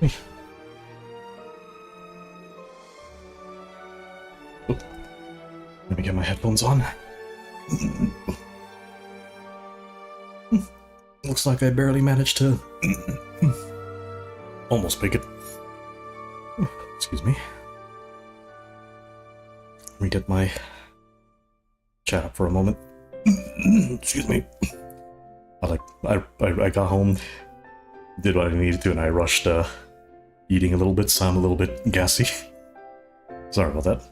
Oop. Let me get my headphones on. Looks like I barely managed to almost make it. Excuse me. Let me get my chat up for a moment. Excuse me. I got home, did what I needed to, and I rushed eating a little bit, so I'm a little bit gassy. Sorry about that.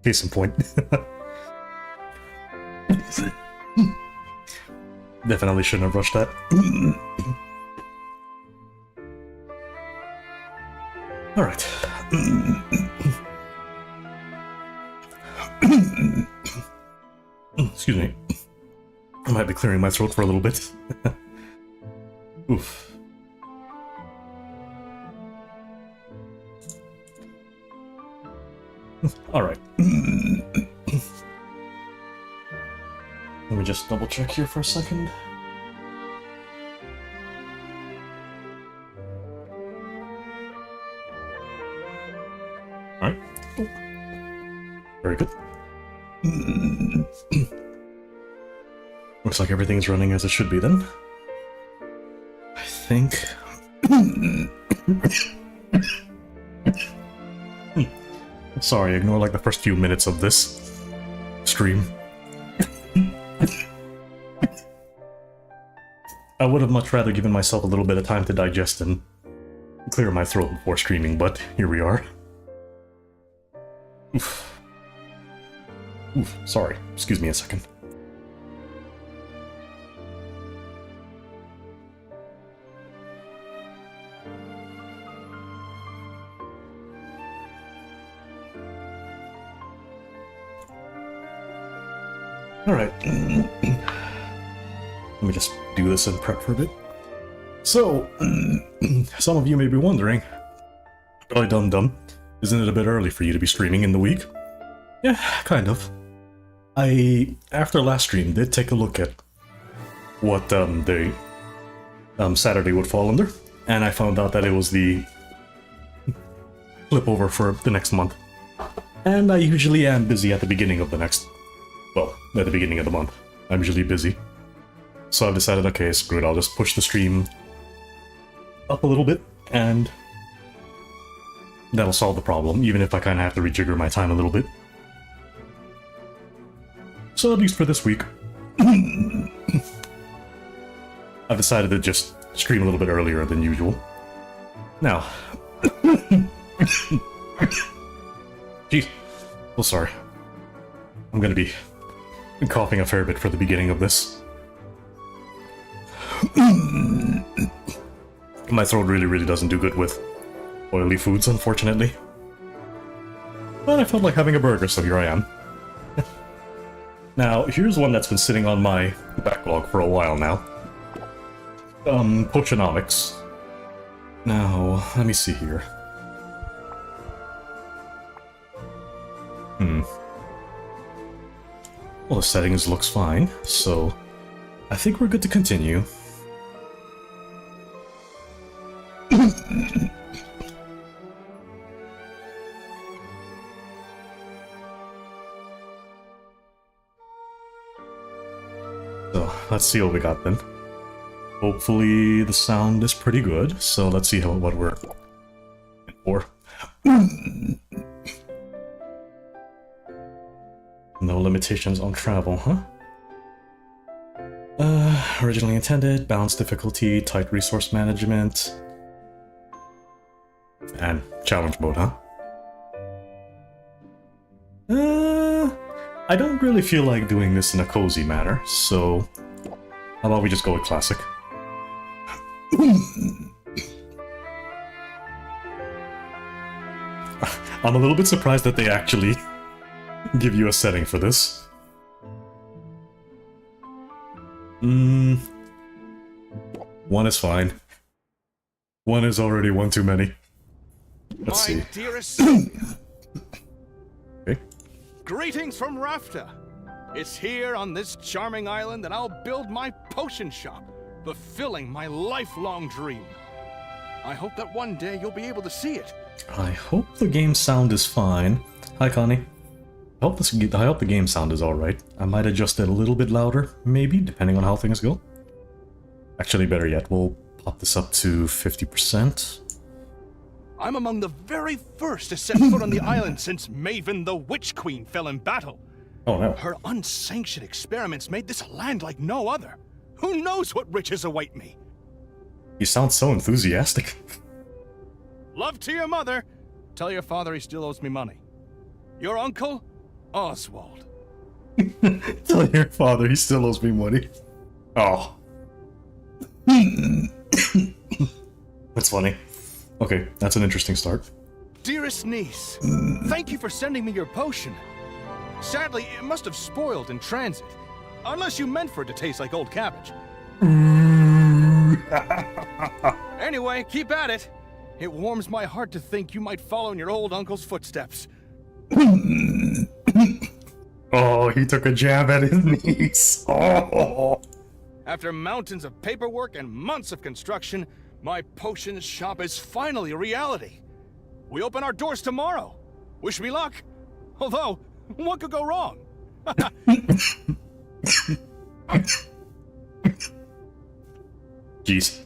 Case in point. Definitely shouldn't have rushed that. Alright. Excuse me. I might be clearing my throat for a little bit. Oof. Alright. Let me just double check here for a second. Alright. Very good. Looks like everything's running as it should be then. I think... Sorry, ignore like the first few minutes of this stream. I would have much rather given myself a little bit of time to digest and clear my throat before streaming, but here we are. Oof. Oof, sorry. Excuse me a second. Alright. Let me just do this and prep for a bit. So, some of you may be wondering, Billy Dum Dum, isn't it a bit early for you to be streaming in the week? Yeah, kind of. I, after last stream, did take a look at what the Saturday would fall under, and I found out that it was the flip over for the next month. And I usually am busy at the beginning of the next, well, at the beginning of the month. I'm usually busy. So I've decided, okay, screw it, I'll just push the stream up a little bit, and that'll solve the problem, even if I kind of have to rejigger my time a little bit. So at least for this week, I've decided to just stream a little bit earlier than usual. Now, geez, oh sorry, I'm gonna be coughing a fair bit for the beginning of this. My throat really doesn't do good with oily foods, unfortunately. But I felt like having a burger, so here I am. Now, here's one that's been sitting on my backlog for a while now. Potionomics. Now, let me see here. Well, the settings looks fine, so I think we're good to continue. So, let's see what we got then. Hopefully the sound is pretty good, so let's see what we're in for. No limitations on travel, huh? Originally intended, balanced difficulty, tight resource management, and challenge mode, huh? I don't really feel like doing this in a cozy manner, so how about we just go with classic? I'm a little bit surprised that they actually give you a setting for this. One is fine. One is already one too many. Let's see. Dearest Okay. greetings from Rafter. It's here on this charming island that I'll build my potion shop, fulfilling my lifelong dream. I hope that one day you'll be able to see it. I hope the game sound is fine. Hi, Connie. I hope the game sound is alright. I might adjust it a little bit louder, maybe, depending on how things go. Actually, better yet, we'll pop this up to 50%. I'm among the very first to set foot on the island since Maven the Witch Queen fell in battle. Oh no. Her unsanctioned experiments made this a land like no other. Who knows what riches await me? You sound so enthusiastic. Love to your mother. Tell your father he still owes me money. Your uncle, Oswald. Tell your father he still owes me money. Oh. That's funny. Okay, that's an interesting start. Dearest niece, thank you for sending me your potion. Sadly, it must have spoiled in transit. Unless you meant for it to taste like old cabbage. Anyway, keep at it. It warms my heart to think you might follow in your old uncle's footsteps. Oh, he took a jab at his niece. Oh. After mountains of paperwork and months of construction, my potion shop is finally a reality. We open our doors tomorrow. Wish me luck. Although, what could go wrong? Jeez.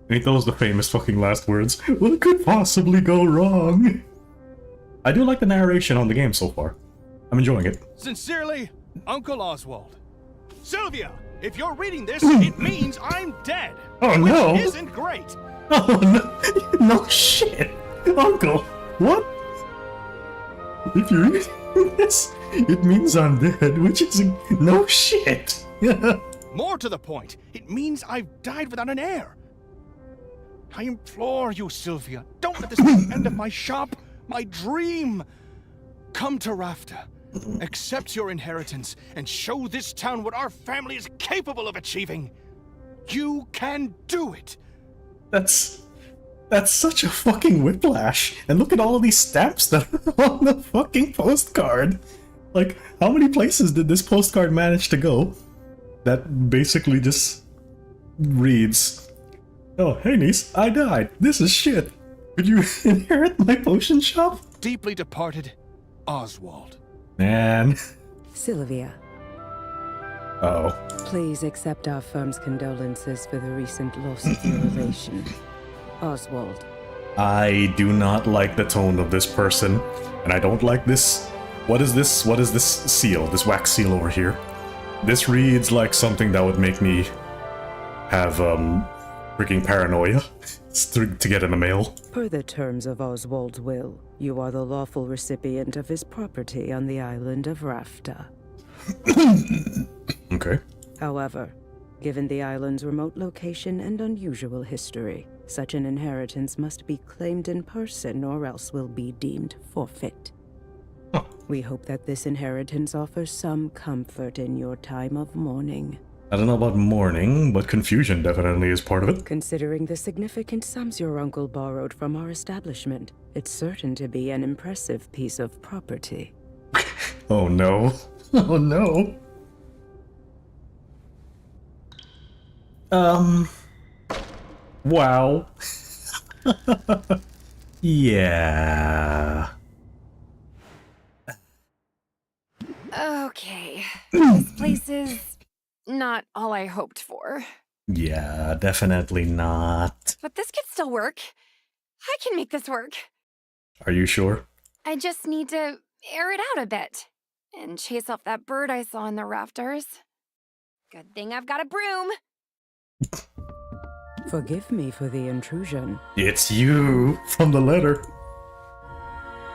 Ain't those the famous fucking last words? What could possibly go wrong? I do like the narration on the game so far. I'm enjoying it. Sincerely, Uncle Oswald. Sylvia, if you're reading this, it means I'm dead. Oh which no! isn't great. Oh no! No shit! Uncle, what? If you're reading this, it means I'm dead, which is no shit. More to the point, it means I've died without an heir. I implore you, Sylvia, don't let this be the end of my shop, my dream. Come to Rafta, accept your inheritance, and show this town what our family is capable of achieving. You can do it. That's such a fucking whiplash. And look at all of these stamps that are on the fucking postcard. Like, how many places did this postcard manage to go that basically just reads, "Oh, hey niece, I died. This is shit. Could you inherit my potion shop?" Deeply departed, Oswald. Man. Sylvia, Uh-oh. please accept our firm's condolences for the recent loss of your relation. Oswald. I do not like the tone of this person, and I don't like this. What is this? What is this seal? This wax seal over here? This reads like something that would make me have, freaking paranoia to get in the mail. Per the terms of Oswald's will, you are the lawful recipient of his property on the island of Rafta. Okay. However, given the island's remote location and unusual history, such an inheritance must be claimed in person or else will be deemed forfeit. Huh. We hope that this inheritance offers some comfort in your time of mourning. I don't know about mourning, but confusion definitely is part of it. Considering the significant sums your uncle borrowed from our establishment, it's certain to be an impressive piece of property. Oh no. Oh no. Wow. Yeah. Okay. This place is not all I hoped for. Yeah, definitely not. But this could still work. I can make this work. Are you sure? I just need to air it out a bit and chase off that bird I saw in the rafters. Good thing I've got a broom. Forgive me for the intrusion. It's you from the letter.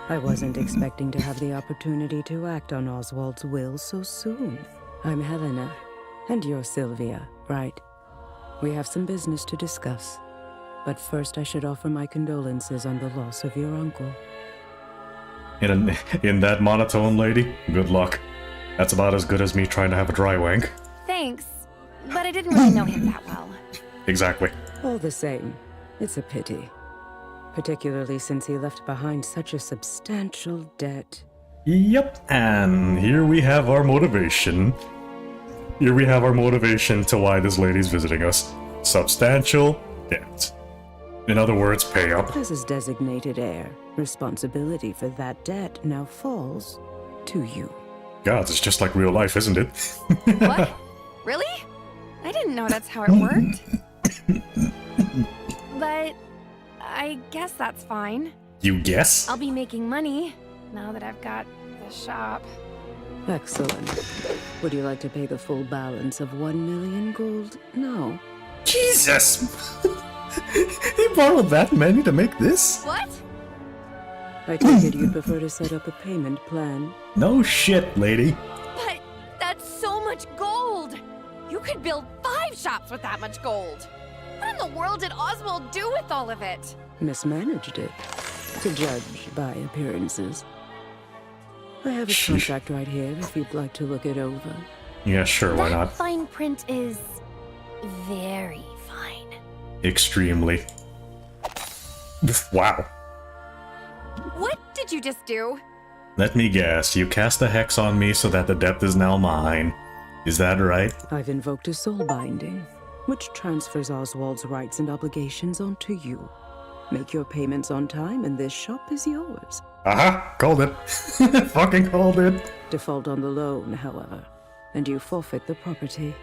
I wasn't expecting to have the opportunity to act on Oswald's will so soon. I'm Helena, and you're Sylvia, right? We have some business to discuss. But first I should offer my condolences on the loss of your uncle. In that monotone, lady, good luck. That's about as good as me trying to have a dry wank. Thanks, but I didn't really know him that well. Exactly. All the same, it's a pity. Particularly since he left behind such a substantial debt. Yep, and here we have our motivation. Here we have our motivation to why this lady's visiting us. Substantial debt. In other words, pay up. As his designated heir, responsibility for that debt now falls to you. God, it's just like real life, isn't it? What? Really? I didn't know that's how it worked. But I guess that's fine. You guess? I'll be making money now that I've got the shop. Excellent. Would you like to pay the full balance of 1 million gold? No. Jesus! He borrowed that many to make this? What? I take it you'd prefer to set up a payment plan. No shit, lady. But that's so much gold! You could build 5 shops with that much gold! What in the world did Oswald do with all of it? Mismanaged it, to judge by appearances. I have a Sheesh. contract right here if you'd like to look it over. Yeah, sure, why That not? fine print is very fine. Extremely. Wow. What did you just do? Let me guess, you cast a hex on me so that the depth is now mine. Is that right? I've invoked a soul binding, which transfers Oswald's rights and obligations onto you. Make your payments on time and this shop is yours. Aha! Called it. Fucking called it. Default on the loan, however, and you forfeit the property,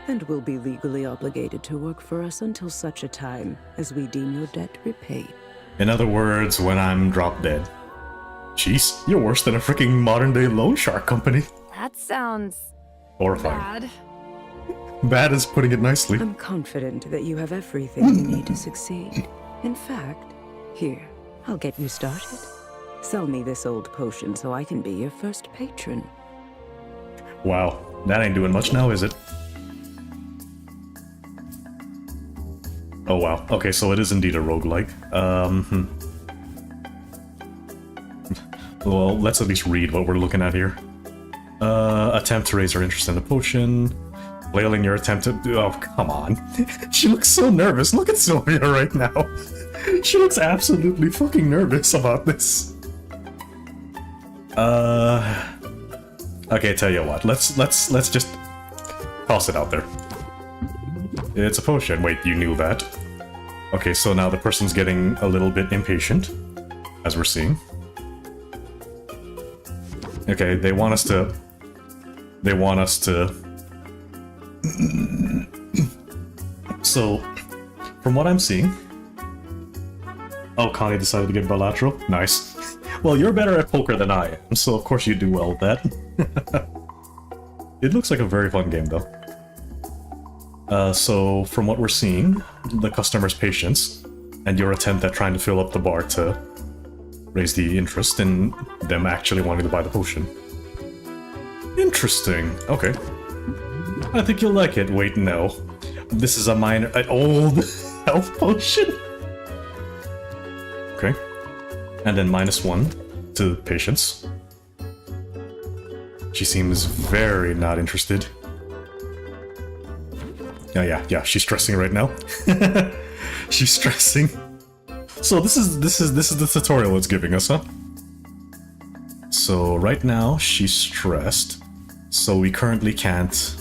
and will be legally obligated to work for us until such a time as we deem your debt repaid. In other words, when I'm drop dead. Jeez, you're worse than a freaking modern day loan shark company. That sounds Horrifying. bad. Bad is putting it nicely. I'm confident that you have everything you need to succeed. In fact, here, I'll get you started. Sell me this old potion so I can be your first patron. Wow, that ain't doing much now, is it? Oh wow, okay, so it is indeed a roguelike. Well, let's at least read what we're looking at here. Attempt to raise her interest in the potion. Flailing your attempt to... Oh, come on. She looks so nervous. Look at Sylvia right now. She looks absolutely fucking nervous about this. Okay, tell you what. Let's just toss it out there. It's a potion. Wait, you knew that. Okay, so now the person's getting a little bit impatient, as we're seeing. Okay, they want us to... So, from what I'm seeing... Oh, Connie decided to get bilateral? Nice. Well, you're better at poker than I am, so of course you do well with that. It looks like a very fun game, though. So, from what we're seeing, the customer's patience, and your attempt at trying to fill up the bar to raise the interest in them actually wanting to buy the potion. Interesting. Okay. I think you'll like it. Wait, no. This is an old health potion? Okay. And then -1 to patience. She seems very not interested. Oh yeah, she's stressing right now. She's stressing. So this is the tutorial it's giving us, huh? So right now she's stressed. So we currently can't.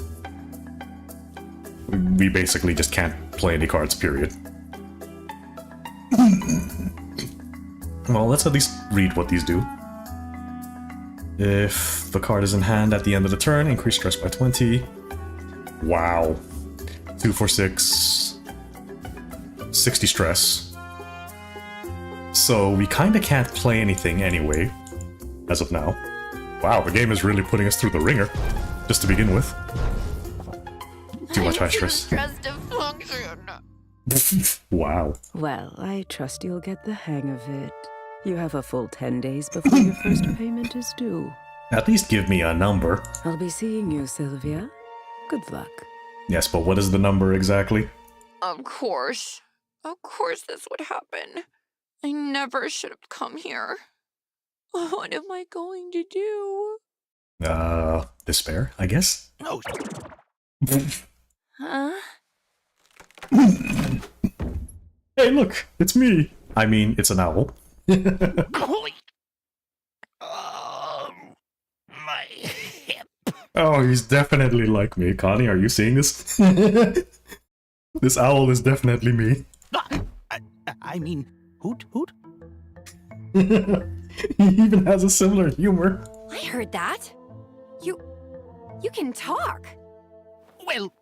We basically just can't play any cards, period. Well, let's at least read what these do. If the card is in hand at the end of the turn, increase stress by 20. Wow. 2 for 6. 60 stress. So we kinda can't play anything anyway, as of now. Wow, the game is really putting us through the ringer, just to begin with. Too much high stress. Stressed to function. Wow. Well, I trust you'll get the hang of it. You have a full 10 days before your first payment is due. At least give me a number. I'll be seeing you, Sylvia. Good luck. Yes, but what is the number exactly? Of course. Of course this would happen. I never should have come here. What am I going to do? Despair, I guess? No, Huh? Hey, look, it's me. I mean, it's an owl. holy. Oh, he's definitely like me. Connie, are you seeing this? This owl is definitely me. I mean, hoot hoot. He even has a similar humor. I heard that. You can talk. Well,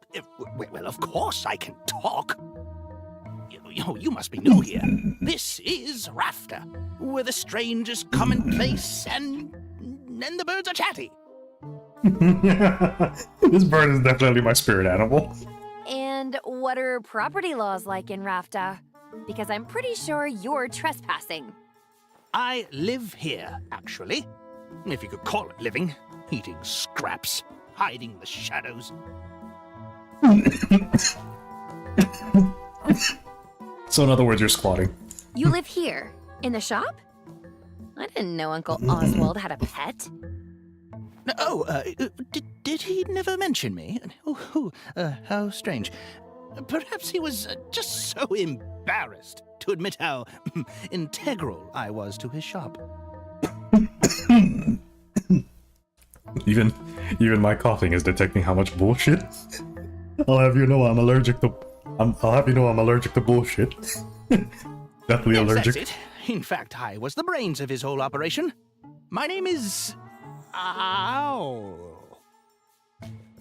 of course I can talk. You must be new here. This is Rafter, where the strange is commonplace and the birds are chatty. This bird is definitely my spirit animal. And what are property laws like in Rafta? Because I'm pretty sure you're trespassing. I live here, actually. If you could call it living. Eating scraps, hiding in the shadows. So in other words, you're squatting. You live here? In the shop? I didn't know Uncle Oswald had a pet. Oh, did he never mention me? How strange. Perhaps he was just so embarrassed to admit how integral I was to his shop. Even my coughing is detecting how much bullshit. I'll have you know I'm allergic to bullshit. Definitely Yes, allergic. that's it. In fact, I was the brains of his whole operation. My name is... Ow.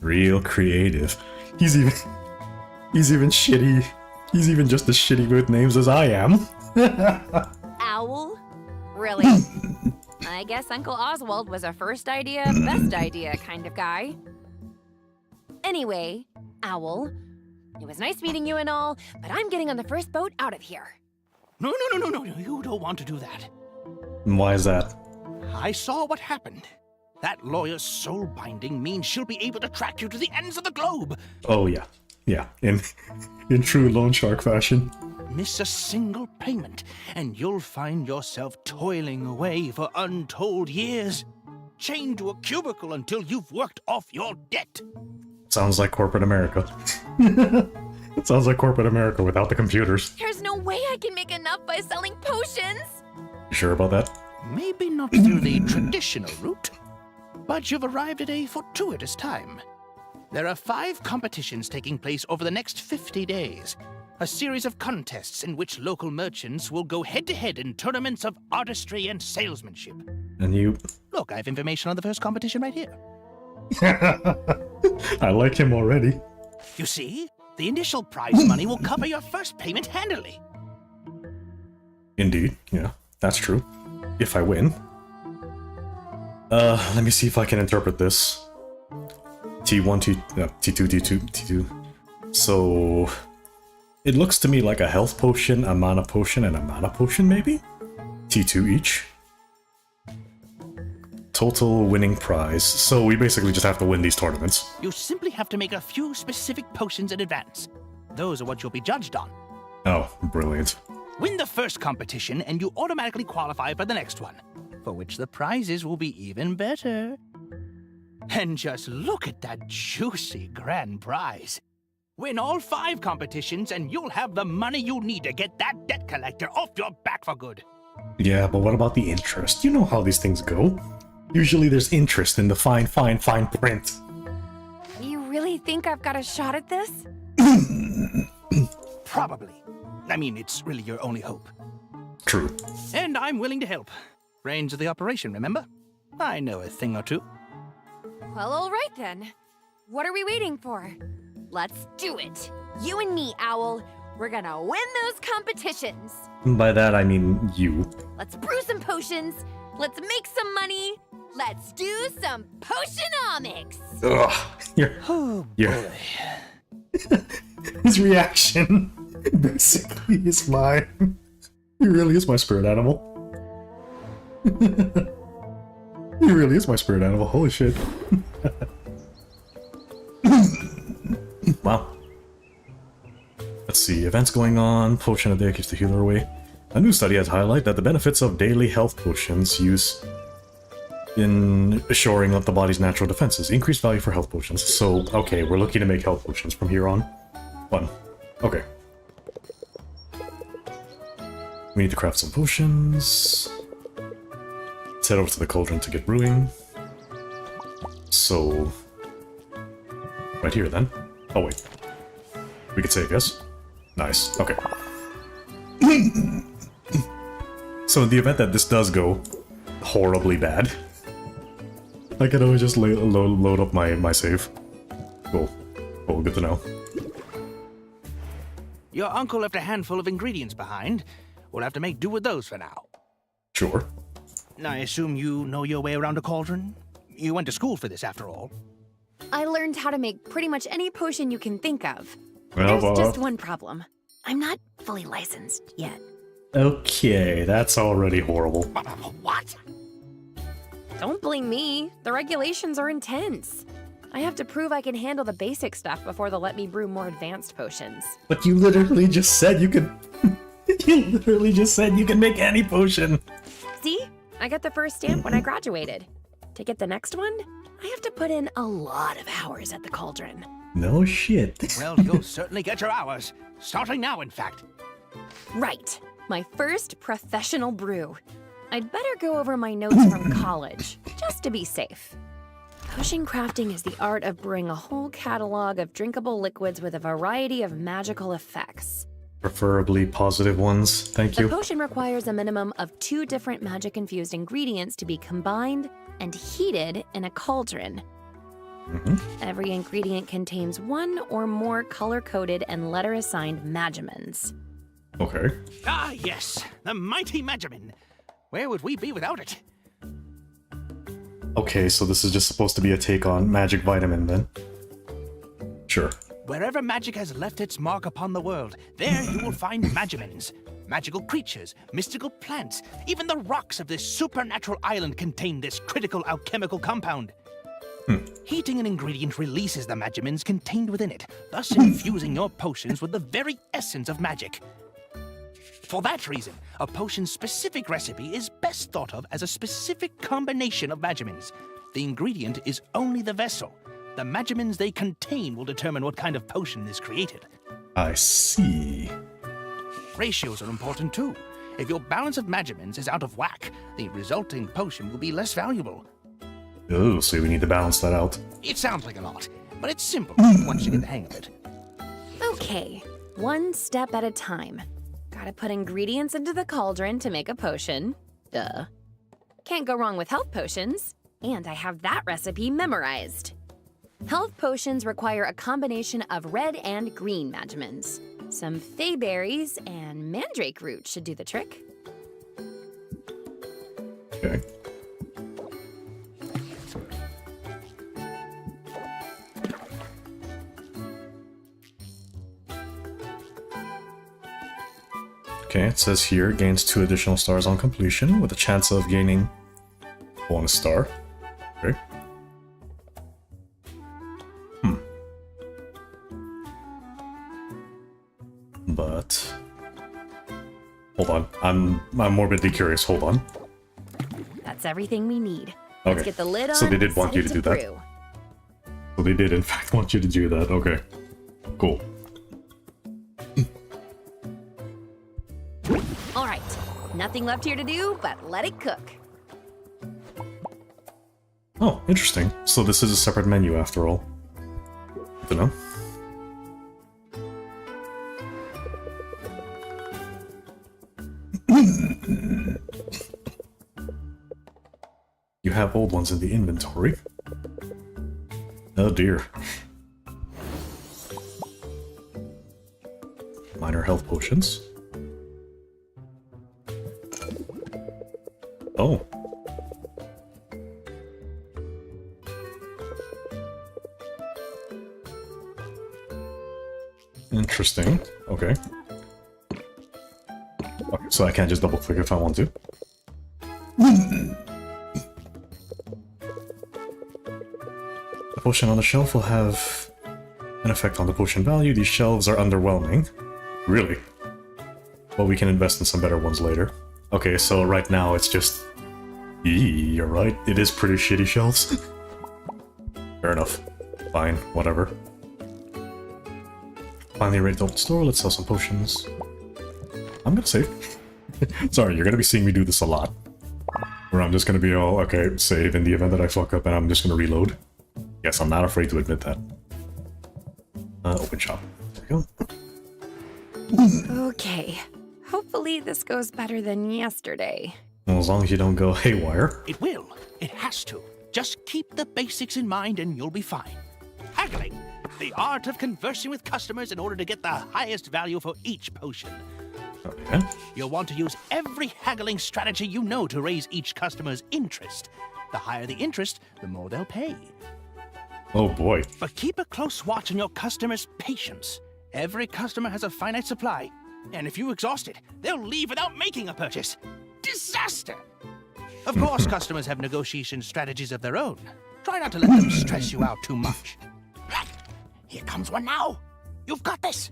Real creative. He's even shitty. He's even just as shitty with names as I am. Owl? Really? I guess Uncle Oswald was a first idea, best idea kind of guy. Anyway, Owl, it was nice meeting you and all, but I'm getting on the first boat out of here. No, you don't want to do that. And why is that? I saw what happened. That lawyer's soul binding means she'll be able to track you to the ends of the globe. Oh yeah. Yeah. In true loan shark fashion. Miss a single payment, and you'll find yourself toiling away for untold years, chained to a cubicle until you've worked off your debt. Sounds like corporate America. It sounds like corporate America without the computers. There's no way I can make enough by selling potions! You sure about that? Maybe not through the traditional route, but you've arrived at a fortuitous time. There are 5 competitions taking place over the next 50 days. A series of contests in which local merchants will go head-to-head in tournaments of artistry and salesmanship. And you... Look, I have information on the first competition right here. I like him already. You see, the initial prize money will cover your first payment handily. Indeed, yeah, that's true. If I win. Let me see if I can interpret this. T1, T2, T2, T2. So... it looks to me like a health potion, a mana potion, and a mana potion, maybe? T2 each. Total winning prize. So we basically just have to win these tournaments. You simply have to make a few specific potions in advance. Those are what you'll be judged on. Oh, brilliant. Win the first competition and you automatically qualify for the next one, for which the prizes will be even better. And just look at that juicy grand prize. Win all 5 competitions and you'll have the money you need to get that debt collector off your back for good. Yeah, but what about the interest? You know how these things go. Usually there's interest in the fine print. You really think I've got a shot at this? Probably. I mean, it's really your only hope. True. And I'm willing to help. Brains of the operation, remember? I know a thing or two. Well, all right then. What are we waiting for? Let's do it. You and me, Owl. We're gonna win those competitions. By that I mean you. Let's brew some potions. Let's make some money. Let's do some Potionomics. Ugh. Oh, Yeah. His reaction basically is mine. He really is my spirit animal. He really is my spirit animal. Holy shit. Wow. Let's see. Events going on. Potion a day keeps the healer away. A new study has highlighted that the benefits of daily health potions use in shoring up the body's natural defenses. Increased value for health potions. So, okay, we're looking to make health potions from here on. Fun. Okay. We need to craft some potions. Let's head over to the cauldron to get brewing. So, Right here, then. Oh, wait. We could save, yes? Nice. Okay. So in the event that this does go horribly bad, I can always just load up my save. Cool. Cool, good to know. Your uncle left a handful of ingredients behind. We'll have to make do with those for now. Sure. I assume you know your way around a cauldron? You went to school for this, after all. I learned how to make pretty much any potion you can think of. Well, There's just one problem. I'm not fully licensed yet. Okay, that's already horrible. What? Don't blame me. The regulations are intense. I have to prove I can handle the basic stuff before they'll let me brew more advanced potions. But you literally just said you could... you literally just said you can make any potion. See? I got the first stamp when I graduated. To get the next one, I have to put in a lot of hours at the cauldron. No shit. Well, you'll certainly get your hours. Starting now, in fact. Right. My first professional brew. I'd better go over my notes from college, just to be safe. Potion crafting is the art of brewing a whole catalog of drinkable liquids with a variety of magical effects. Preferably positive ones, thank The you. potion requires a minimum of 2 different magic-infused ingredients to be combined and heated in a cauldron. Every ingredient contains 1 or more color-coded and letter-assigned magimens. Okay. Ah, yes. The mighty Majamin. Where would we be without it? Okay, so this is just supposed to be a take on Magic Vitamin, then? Sure. Wherever magic has left its mark upon the world, there you will find Majimins. Magical creatures, mystical plants, even the rocks of this supernatural island contain this critical alchemical compound. Heating an ingredient releases the Magimins contained within it, thus infusing your potions with the very essence of magic. For that reason, a potion's specific recipe is best thought of as a specific combination of Magimins. The ingredient is only the vessel. The Magimins they contain will determine what kind of potion is created. I see. Ratios are important too. If your balance of Magimins is out of whack, the resulting potion will be less valuable. Oh, so we need to balance that out. It sounds like a lot, but it's simple once you get the hang of it. Okay, 1 step at a time. Gotta put ingredients into the cauldron to make a potion. Duh. Can't go wrong with health potions. And I have that recipe memorized. Health potions require a combination of red and green magimins. Some fey berries and mandrake root should do the trick. Okay. Okay, it says here, gains 2 additional stars on completion, with a chance of gaining 1 star. Okay. But... hold on, I'm morbidly curious, hold on. That's everything we need. Okay, Let's get the lid on. so they did and want set you it to do that. brew. So they did in fact want you to do that, okay. Cool. All right, nothing left here to do but let it cook. Oh, interesting. So this is a separate menu after all. Good to know. You have old ones in the inventory. Oh dear. Minor health potions. Oh. Interesting. Okay. Okay, so I can't just double click if I want to. The potion on the shelf will have an effect on the potion value. These shelves are underwhelming. Really? Well, we can invest in some better ones later. Okay, so right now it's just... You're right, it is pretty shitty shelves. Fair enough. Fine, whatever. Finally ready to open the store, let's sell some potions. I'm gonna save. Sorry, you're gonna be seeing me do this a lot. Where I'm just gonna be all, okay, save in the event that I fuck up and I'm just gonna reload. Yes, I'm not afraid to admit that. Open shop. There we go. Okay. Hopefully this goes better than yesterday. Well, as long as you don't go haywire. It will. It has to. Just keep the basics in mind and you'll be fine. Haggling. The art of conversing with customers in order to get the highest value for each potion. Okay. You'll want to use every haggling strategy you know to raise each customer's interest. The higher the interest, the more they'll pay. Oh boy. But keep a close watch on your customers' patience. Every customer has a finite supply, and if you exhaust it, they'll leave without making a purchase. Disaster! Of course, customers have negotiation strategies of their own. Try not to let them stress you out too much. Here comes one now. You've got this.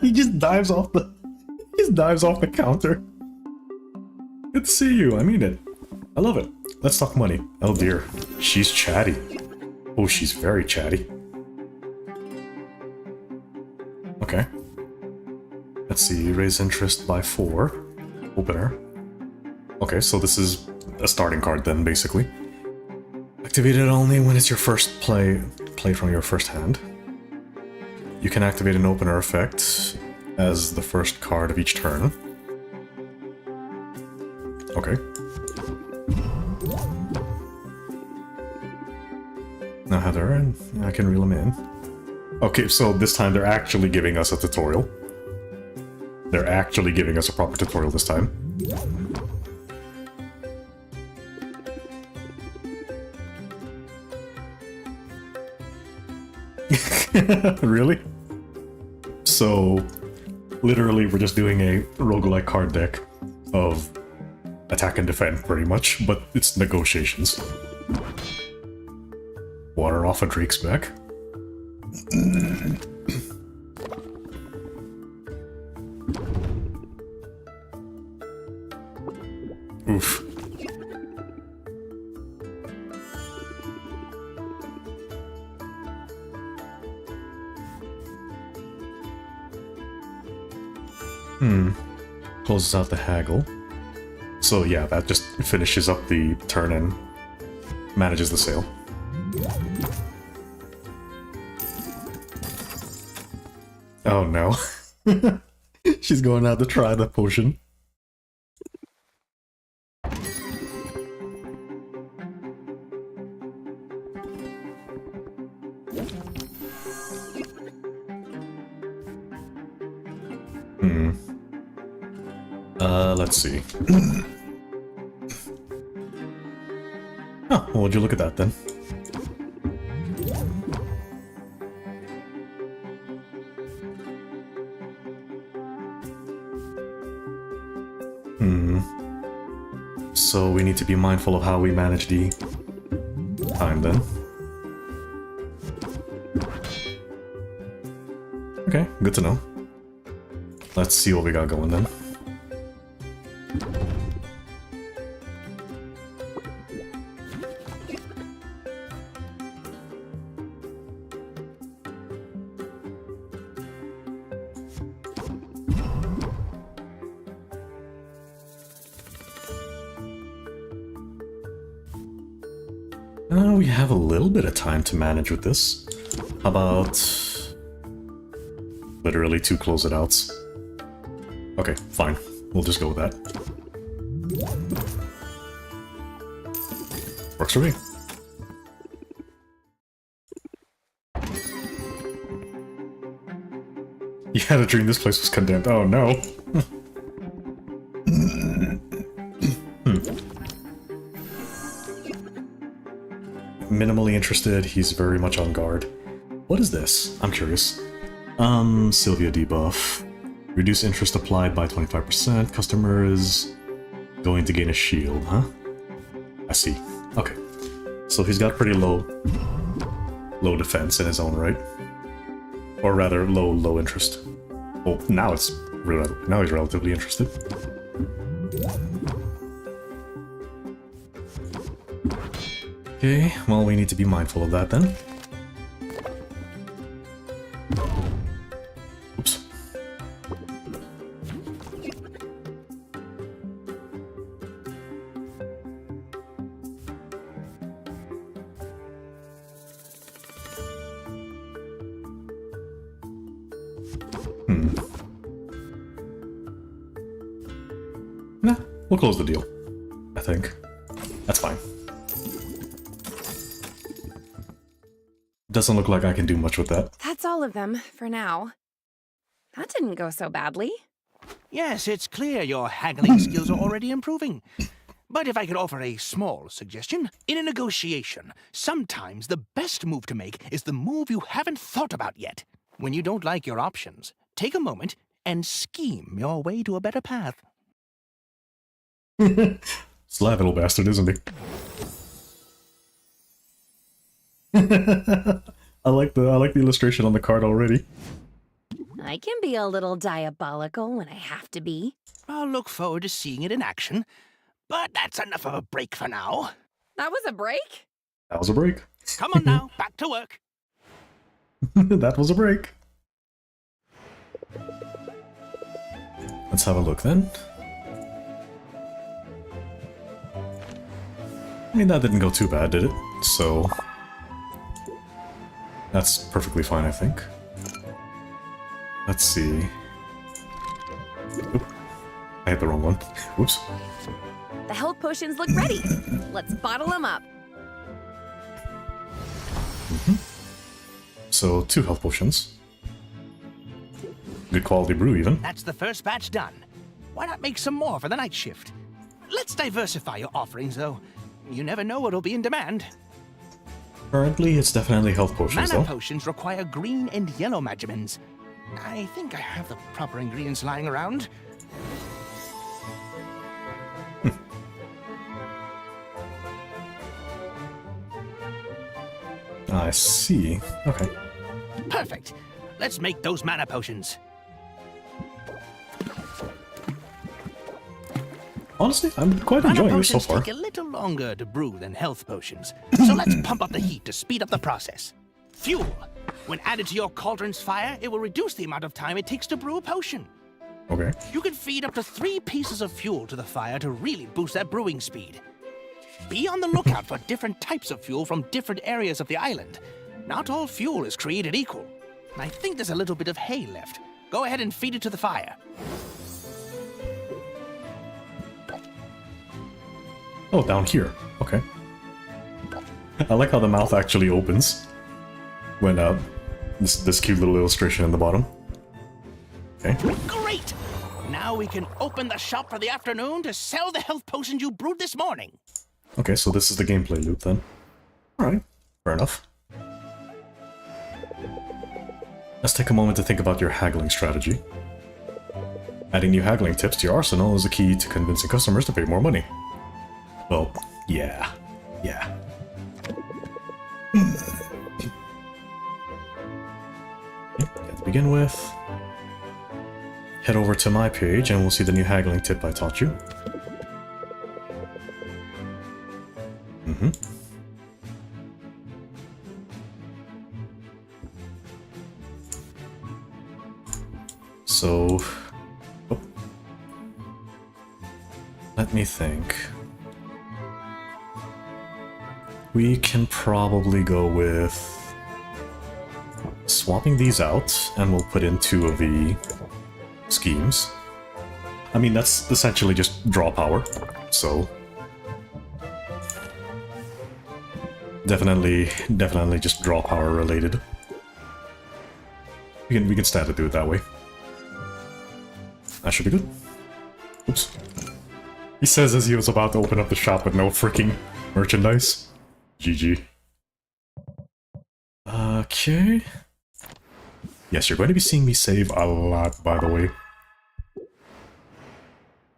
He just dives off the counter. Good to see you. I mean it. I love it. Let's talk money. Oh dear. She's chatty. Oh, she's very chatty. Okay. Let's see. Raise interest by 4. Opener. Okay, so this is a starting card then, basically. Activate it only when it's your first play from your first hand. You can activate an opener effect as the first card of each turn. Okay. Now Heather, and I can reel them in. Okay, so this time they're actually giving us a tutorial. They're actually giving us a proper tutorial this time. Really? So, literally we're just doing a roguelike card deck of attack and defend, pretty much, but it's negotiations. Water off a Drake's back. Oof. Closes out the haggle. So yeah, that just finishes up the turn and manages the sale. Oh no. She's going out to try the potion. Let's see. Oh, well, would you look at that then? So we need to be mindful of how we manage the time then. Okay, good to know. Let's see what we got going then. We have a little bit of time to manage with this. How about literally 2 close it outs? Okay, fine. We'll just go with that. Works for me. You had a dream this place was condemned. Oh no. Minimally interested, he's very much on guard. What is this? I'm curious. Sylvia debuff. Reduce interest applied by 25%. Customer is going to gain a shield, huh? I see. Okay. So he's got pretty low defense in his own right. Or rather, low interest. Well, now he's relatively interested. Okay, well, we need to be mindful of that then. Oops. We'll close the deal, I think. That's fine. Doesn't look like I can do much with that. That's all of them, for now. That didn't go so badly. Yes, it's clear your haggling skills are already improving. But if I could offer a small suggestion, in a negotiation, sometimes the best move to make is the move you haven't thought about yet. When you don't like your options, take a moment and scheme your way to a better path. Sly little bastard, isn't he? I like the illustration on the card already. I can be a little diabolical when I have to be. I'll look forward to seeing it in action. But that's enough of a break for now. That was a break? That was a break. Come on now, back to work. That was a break. Let's have a look then. I mean, that didn't go too bad, did it? So that's perfectly fine, I think. Let's see. Oop. I hit the wrong one. Whoops. The health potions look ready. Let's bottle them up. So, 2 health potions. Good quality brew, even. That's the first batch done. Why not make some more for the night shift? Let's diversify your offerings, though. You never know what'll be in demand. Currently, it's definitely health potions, Mana though. potions require green and yellow magimins. I think I have the proper ingredients lying around. I see. Okay. Perfect. Let's make those mana potions. Honestly, I'm quite Mana enjoying this so potions far. take a little longer to brew than health potions, so let's pump up the heat to speed up the process. Fuel. When added to your cauldron's fire, it will reduce the amount of time it takes to brew a potion. Okay. You can feed up to 3 pieces of fuel to the fire to really boost that brewing speed. Be on the lookout for different types of fuel from different areas of the island. Not all fuel is created equal. And I think there's a little bit of hay left. Go ahead and feed it to the fire. Oh, down here. Okay. I like how the mouth actually opens when this cute little illustration in the bottom. Okay. Great! Now we can open the shop for the afternoon to sell the health potions you brewed this morning. Okay, so this is the gameplay loop then. Alright, fair enough. Let's take a moment to think about your haggling strategy. Adding new haggling tips to your arsenal is a key to convincing customers to pay more money. Well, yeah. Yeah. Okay, to begin with, head over to my page and we'll see the new haggling tip I taught you. So, let me think. We can probably go with swapping these out, and we'll put in 2 of the schemes. I mean, that's essentially just draw power, so definitely just draw power related. We can stand to do it that way. That should be good. Oops. He says as he was about to open up the shop with no freaking merchandise. GG. Okay. Yes, you're going to be seeing me save a lot, by the way.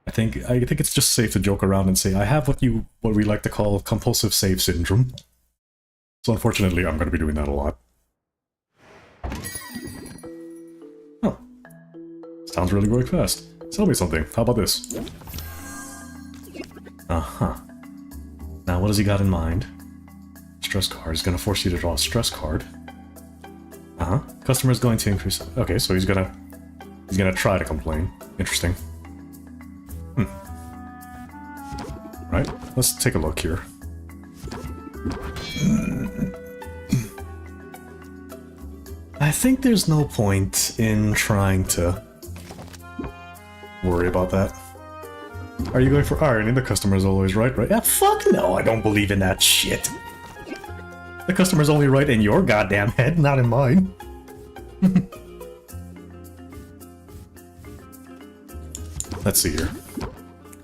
I think it's just safe to joke around and say I have what we like to call compulsive save syndrome. So unfortunately, I'm going to be doing that a lot. Huh. Sounds really going fast. Tell me something. How about this? Uh-huh. Now, what has he got in mind? Stress card. He's going to force you to draw a stress card. Uh-huh. Customer is going to increase... Okay, so he's gonna try to complain. Interesting. Right, let's take a look here. I think there's no point in trying to worry about that. Are you going for irony? The customer's always right, right? Yeah, fuck no, I don't believe in that shit. The customer's only right in your goddamn head, not in mine. Let's see here.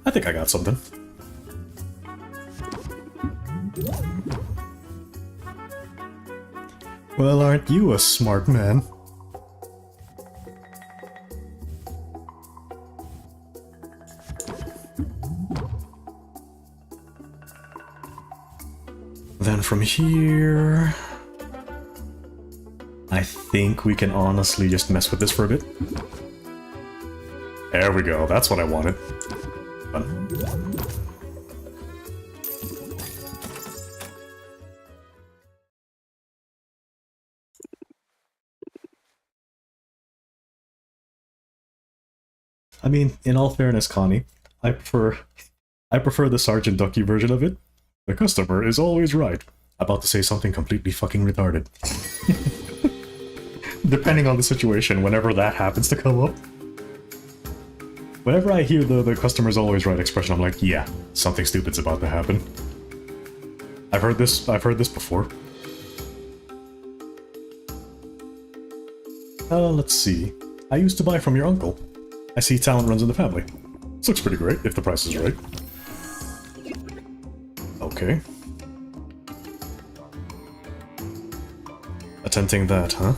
I think I got something. Well, aren't you a smart man? Then from here... I think we can honestly just mess with this for a bit. There we go, that's what I wanted. Done. I mean, in all fairness, Connie, I prefer the Sergeant Ducky version of it. The customer is always right. About to say something completely fucking retarded. Depending on the situation, whenever that happens to come up. Whenever I hear the customer's always right expression, I'm like, yeah, something stupid's about to happen. I've heard this before. Let's see. I used to buy from your uncle. I see talent runs in the family. This looks pretty great, if the price is right. Okay. Attempting that, huh?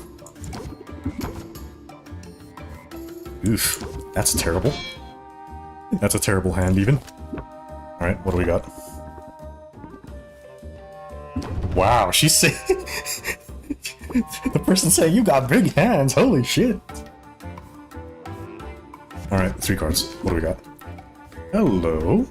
Oof, that's terrible. That's a terrible hand, even. Alright, what do we got? Wow, she's saying... The person saying, you got big hands, holy shit! Alright, 3 cards. What do we got? Hello?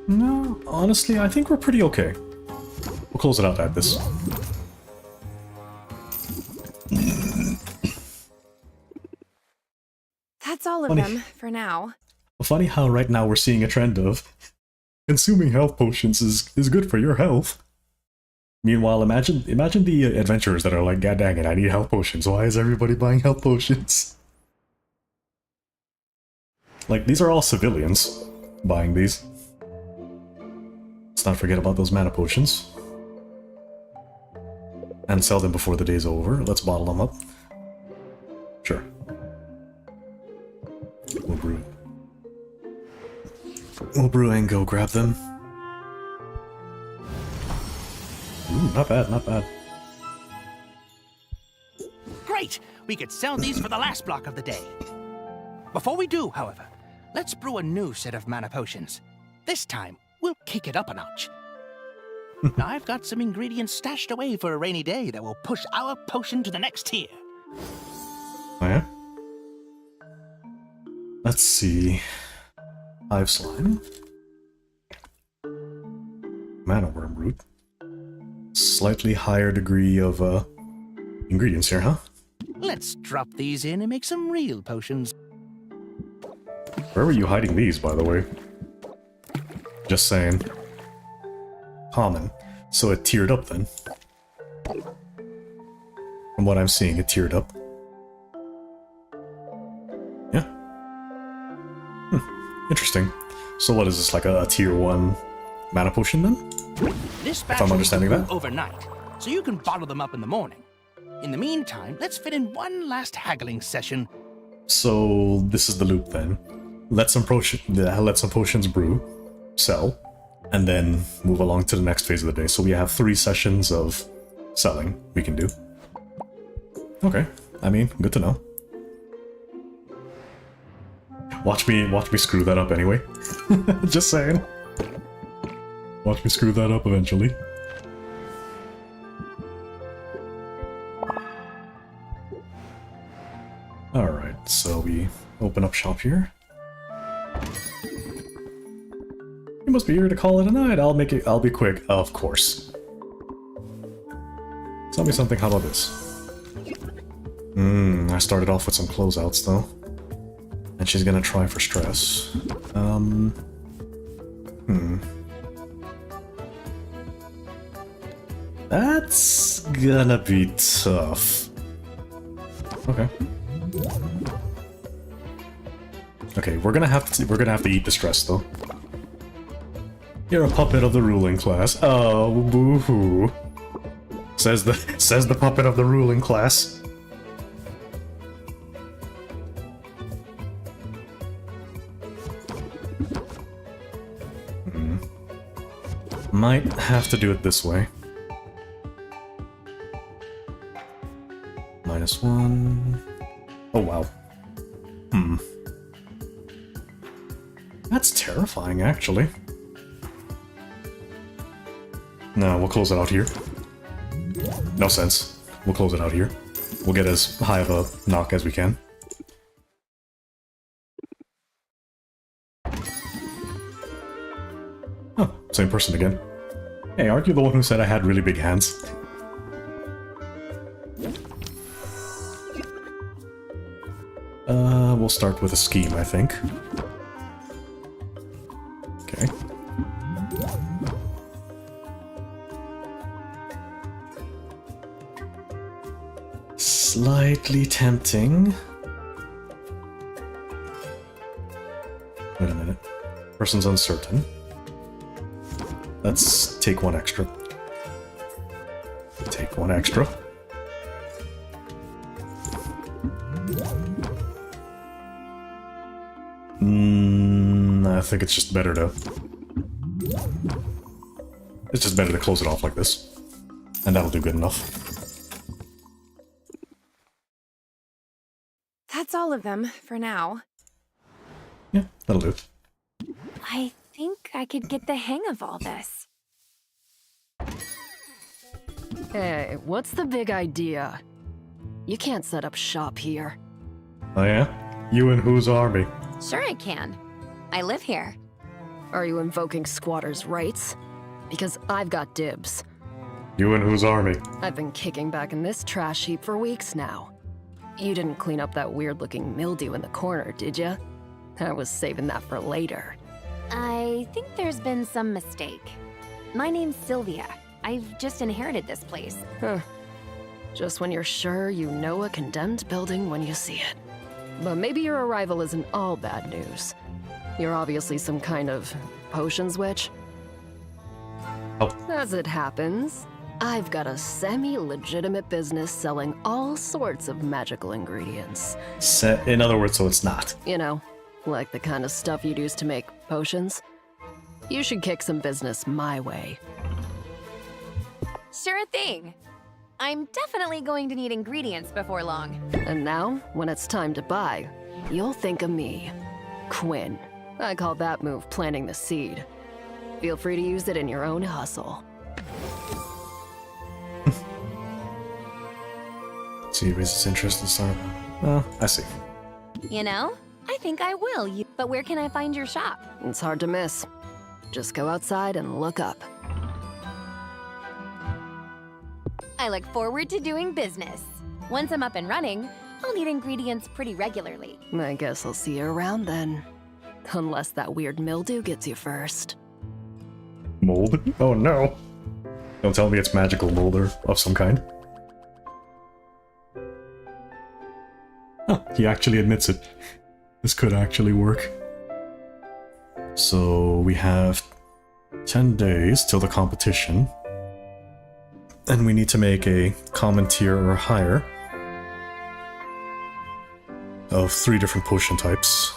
No, honestly, I think we're pretty okay. We'll close it out at this. That's all of Funny. them for now. Funny how right now we're seeing a trend of consuming health potions is good for your health. Meanwhile, imagine the adventurers that are like, god dang it, I need health potions. Why is everybody buying health potions? Like, these are all civilians buying these. Let's not forget about those mana potions. And sell them before the day's over. Let's bottle them up. Sure. We'll brew. We'll brew and go grab them. Ooh, not bad, not bad. Great! We could sell these for the last block of the day. Before we do, however, let's brew a new set of mana potions. This time, we'll kick it up a notch. Now, I've got some ingredients stashed away for a rainy day that will push our potion to the next tier. Oh yeah? Let's see. Hive slime. Mana worm root. Slightly higher degree of ingredients here, huh? Let's drop these in and make some real potions. Where were you hiding these, by the way? Just saying. Common. So it tiered up then. From what I'm seeing, it tiered up. Yeah. Interesting. So what is this, like a tier 1 mana potion then? This If batch I'm will understanding brew that. overnight, so you can bottle them up in the morning. In the meantime, let's fit in one last haggling session. So this is the loop then. Let some potions brew, sell, and then move along to the next phase of the day. So we have 3 sessions of selling we can do. Okay, I mean, good to know. Watch me screw that up anyway. Just saying. Watch me screw that up eventually. Alright, so we open up shop here. You must be here to call it a night. I'll be quick, of course. Tell me something, how about this? I started off with some closeouts though. I And she's gonna try for stress. That's gonna be tough. Okay. Okay, we're gonna have to eat the stress though. You're a puppet of the ruling class. Oh, boo-hoo. Says the puppet of the ruling class. Might have to do it this way. -1. Oh wow. That's terrifying, actually. No, we'll close it out here. No sense. We'll close it out here. We'll get as high of a knock as we can. Huh, same person again. Hey, aren't you the one who said I had really big hands? We'll start with a scheme, I think. Okay. Slightly tempting. Wait a minute. Person's uncertain. Let's take one extra. Take one extra. I think it's just better to... It's just better to close it off like this. And that'll do good enough. That's all of them for now. Yeah, that'll do. I think I could get the hang of all this. Hey, what's the big idea? You can't set up shop here. Oh yeah? You and whose army? Sure I can. I live here. Are you invoking squatters' rights? Because I've got dibs. You and whose army? I've been kicking back in this trash heap for weeks now. You didn't clean up that weird-looking mildew in the corner, did ya? I was saving that for later. I think there's been some mistake. My name's Sylvia. I've just inherited this place. Huh. Just when you're sure you know a condemned building when you see it. But maybe your arrival isn't all bad news. You're obviously some kind of potions witch. Oh. As it happens, I've got a semi-legitimate business selling all sorts of magical ingredients. In other words, so it's not. You know, like the kind of stuff you'd use to make potions. You should kick some business my way. Sure thing. I'm definitely going to need ingredients before long. And now, when it's time to buy, you'll think of me. Quinn. I call that move planting the seed. Feel free to use it in your own hustle. See, raises interest in start. Oh, I see. You know, I think I will. But where can I find your shop? It's hard to miss. Just go outside and look up. I look forward to doing business. Once I'm up and running, I'll need ingredients pretty regularly. I guess I'll see you around then. Unless that weird mildew gets you first. Mold? Oh no. Don't tell me it's magical mold or of some kind. Huh, he actually admits it. This could actually work. So we have 10 days till the competition. And we need to make a common tier or higher of 3 different potion types.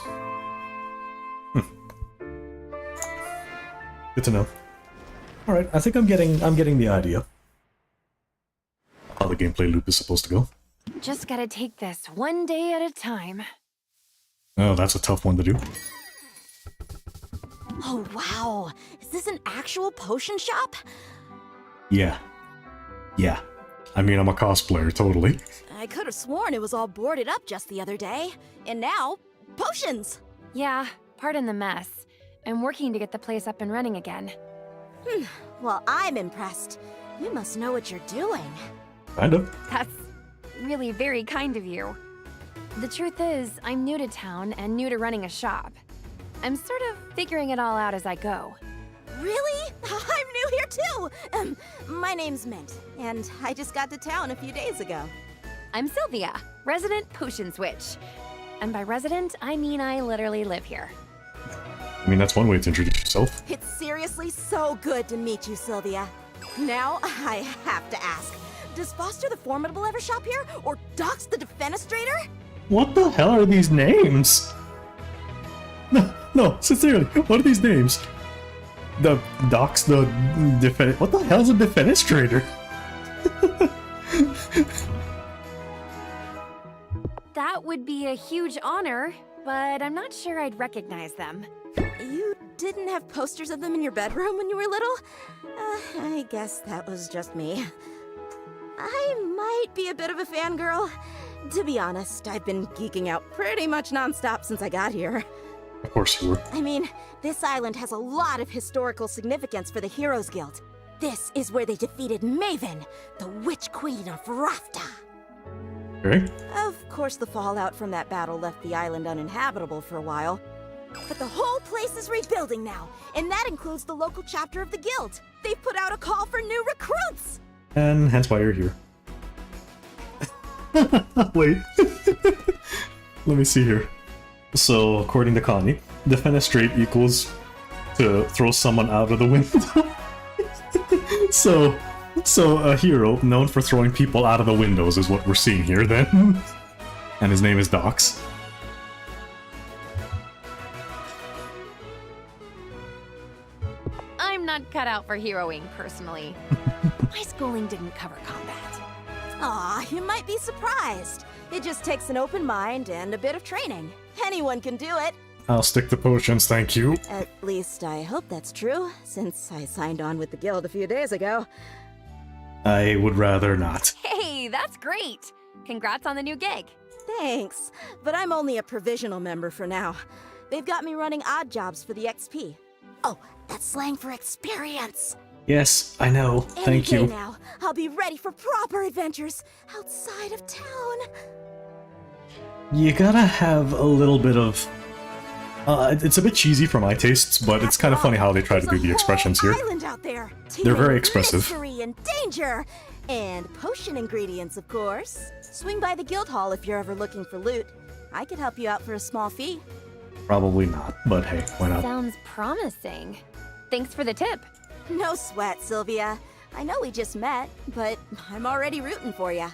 Good to know. Alright, I think I'm getting the idea. How the gameplay loop is supposed to go. Just gotta take this one day at a time. Oh, that's a tough one to do. Oh, wow. Is this an actual potion shop? Yeah. Yeah. I mean, I'm a cosplayer, totally. I could have sworn it was all boarded up just the other day. And now, potions! Yeah, pardon the mess. I'm working to get the place up and running again. Well, I'm impressed. You must know what you're doing. Kind of. That's really very kind of you. The truth is, I'm new to town and new to running a shop. I'm sort of figuring it all out as I go. Really? I'm new here too. My name's Mint, and I just got to town a few days ago. I'm Sylvia, resident potion switch. And by resident, I mean I literally live here. I mean, that's one way to introduce yourself. It's seriously so good to meet you, Sylvia. Now, I have to ask, does Foster the Formidable ever shop here? Or Dox the Defenestrator? What the hell are these names? No, sincerely, what are these names? The Dox, the what the hell is a Defenestrator? That would be a huge honor, but I'm not sure I'd recognize them. You didn't have posters of them in your bedroom when you were little? I guess that was just me. I might be a bit of a fangirl. To be honest, I've been geeking out pretty much nonstop since I got here. Of course you were. I mean, this island has a lot of historical significance for the Heroes Guild. This is where they defeated Maven, the Witch Queen of Rafta. Okay. Of course, the fallout from that battle left the island uninhabitable for a while. But the whole place is rebuilding now, and that includes the local chapter of the guild. They've put out a call for new recruits! And hence why you're here. Wait. Let me see here. So, according to Connie, defenestrate equals to throw someone out of the window. So a hero known for throwing people out of the windows is what we're seeing here then. And his name is Dox. I'm not cut out for heroing, personally. My schooling didn't cover combat. Aw, you might be surprised. It just takes an open mind and a bit of training. Anyone can do it. I'll stick to potions, thank you. At least I hope that's true, since I signed on with the guild a few days ago. I would rather not. Hey, that's great! Congrats on the new gig. Thanks, but I'm only a provisional member for now. They've got me running odd jobs for the XP. Oh, that's slang for experience. Yes, I know. Thank Any you. day now, I'll be ready for proper adventures outside of town. You gotta have a little bit of... it's a bit cheesy for my tastes, but it's kind of funny how they try to do the expressions here. Island out there, They're very teeming with expressive. Mystery and danger, and potion ingredients, of course. Swing by the guild hall if you're ever looking for loot. I could help you out for a small fee. Probably not, but hey, why not? Sounds promising. Thanks for the tip. No sweat, Sylvia. I know we just met, but I'm already rooting for you.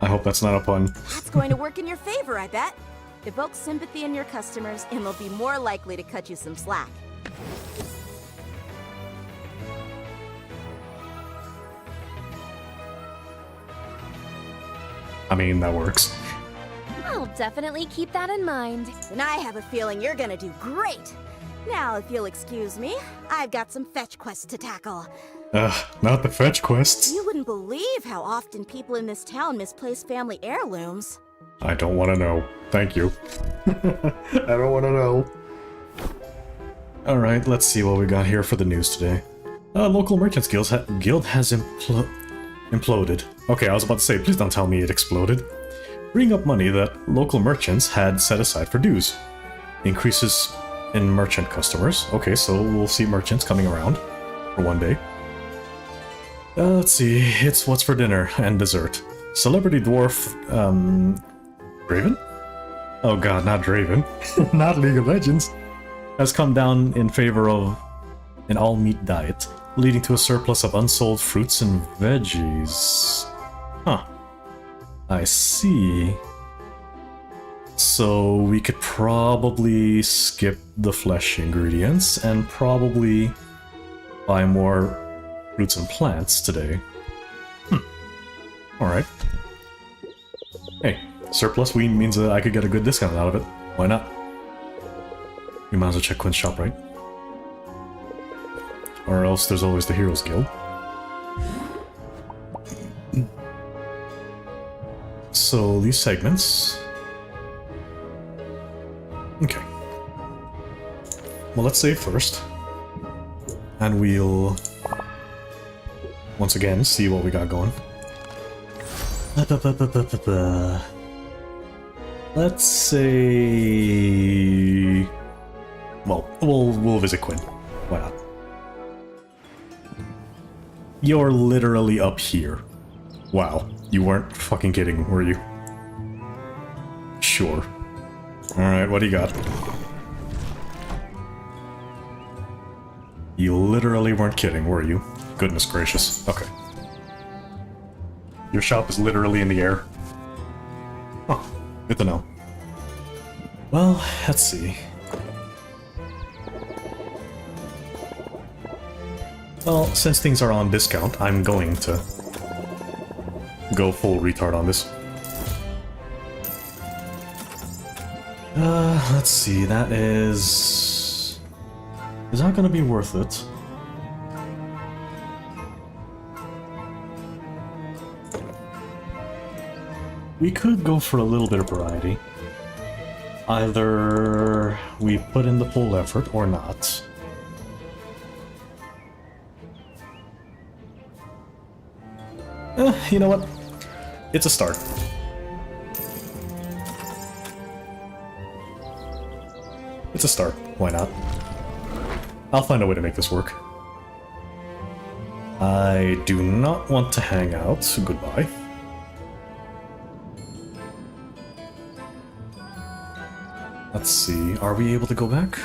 I hope that's not a pun. That's going to work in your favor, I bet. Evoke sympathy in your customers, and they'll be more likely to cut you some slack. I mean, that works. I'll definitely keep that in mind. And I have a feeling you're gonna do great. Now, if you'll excuse me, I've got some fetch quests to tackle. Not the fetch quests. You wouldn't believe how often people in this town misplace family heirlooms. I don't want to know. Thank you. I don't want to know. Alright, let's see what we got here for the news today. Local Merchants Guild has imploded. Okay, I was about to say, please don't tell me it exploded. Bring up money that local merchants had set aside for dues. Increases in merchant customers. Okay, so we'll see merchants coming around for one day. Let's see, it's what's for dinner and dessert. Celebrity dwarf, Draven? Oh god, not Draven. Not League of Legends. Has come down in favor of an all-meat diet, leading to a surplus of unsold fruits and veggies. Huh. I see. So we could probably skip the flesh ingredients and probably buy more fruits and plants today. Alright. Hey, surplus weed means that I could get a good discount out of it. Why not? You might as well check Quinn's shop, right? Or else there's always the Heroes Guild. So, these segments... Okay. Well, let's save first. And we'll... once again, see what we got going. Let's say... Well, we'll visit Quinn. Why not? You're literally up here. Wow, you weren't fucking kidding, were you? Sure. Alright, what do you got? You literally weren't kidding, were you? Goodness gracious. Okay. Your shop is literally in the air. Oh, good to know. Well, let's see. Well, since things are on discount, I'm going to go full retard on this. Let's see, that is... Is that gonna be worth it? We could go for a little bit of variety. Either we put in the full effort or not. You know what? It's a start. It's a start. Why not? I'll find a way to make this work. I do not want to hang out. Goodbye. Let's see. Are we able to go back?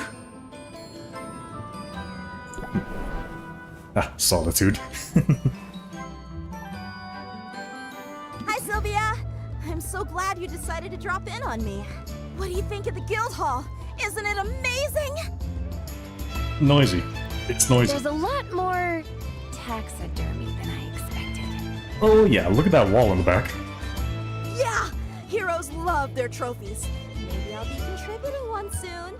Ah, solitude. Hi, Sylvia! I'm so glad you decided to drop in on me. What do you think of the guild hall? Isn't it amazing? Noisy. It's noisy. There's a lot more taxidermy than I expected. Oh yeah, look at that wall in the back. Yeah! Heroes love their trophies. Maybe I'll be contributing one soon.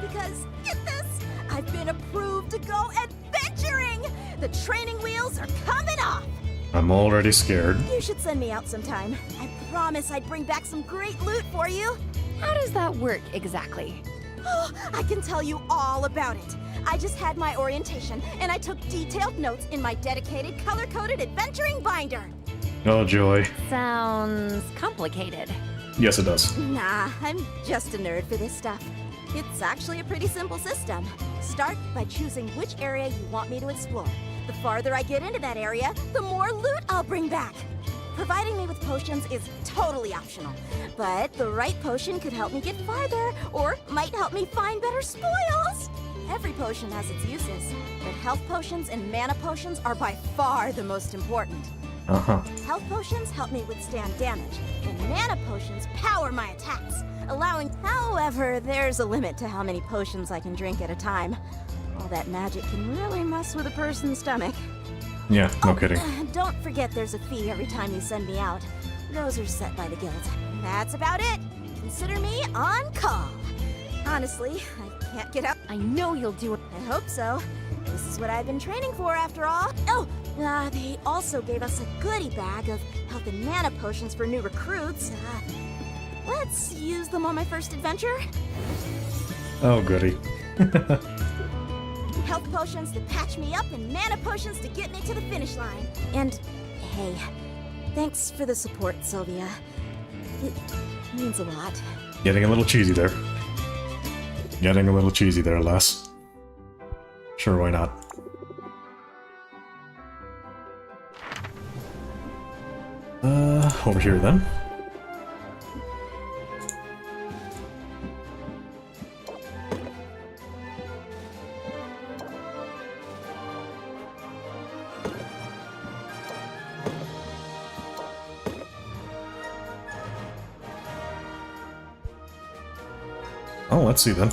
Because, get this! I've been approved to go adventuring! The training wheels are coming off! I'm already scared. You should send me out sometime. I promise I'd bring back some great loot for you. How does that work exactly? Oh, I can tell you all about it. I just had my orientation, and I took detailed notes in my dedicated color-coded adventuring binder. Oh joy. Sounds complicated. Yes, it does. Nah, I'm just a nerd for this stuff. It's actually a pretty simple system. Start by choosing which area you want me to explore. The farther I get into that area, the more loot I'll bring back. Providing me with potions is totally optional, but the right potion could help me get farther, or might help me find better spoils. Every potion has its uses, but health potions and mana potions are by far the most important. Health potions help me withstand damage, and mana potions power my attacks, allowing... However, there's a limit to how many potions I can drink at a time. All that magic can really mess with a person's stomach. Yeah, no kidding. Don't forget there's a fee every time you send me out. Those are set by the guild. That's about it. Consider me on call. Honestly, I can't get out. I know you'll do it. I hope so. This is what I've been training for, after all. Oh, they also gave us a goodie bag of health and mana potions for new recruits. Let's use them on my first adventure. Oh, goody. Health potions to patch me up and mana potions to get me to the finish line. And, hey, thanks for the support, Sylvia. It means a lot. Getting a little cheesy there. Getting a little cheesy there, lass. Sure, why not? Over here then. Oh, let's see then.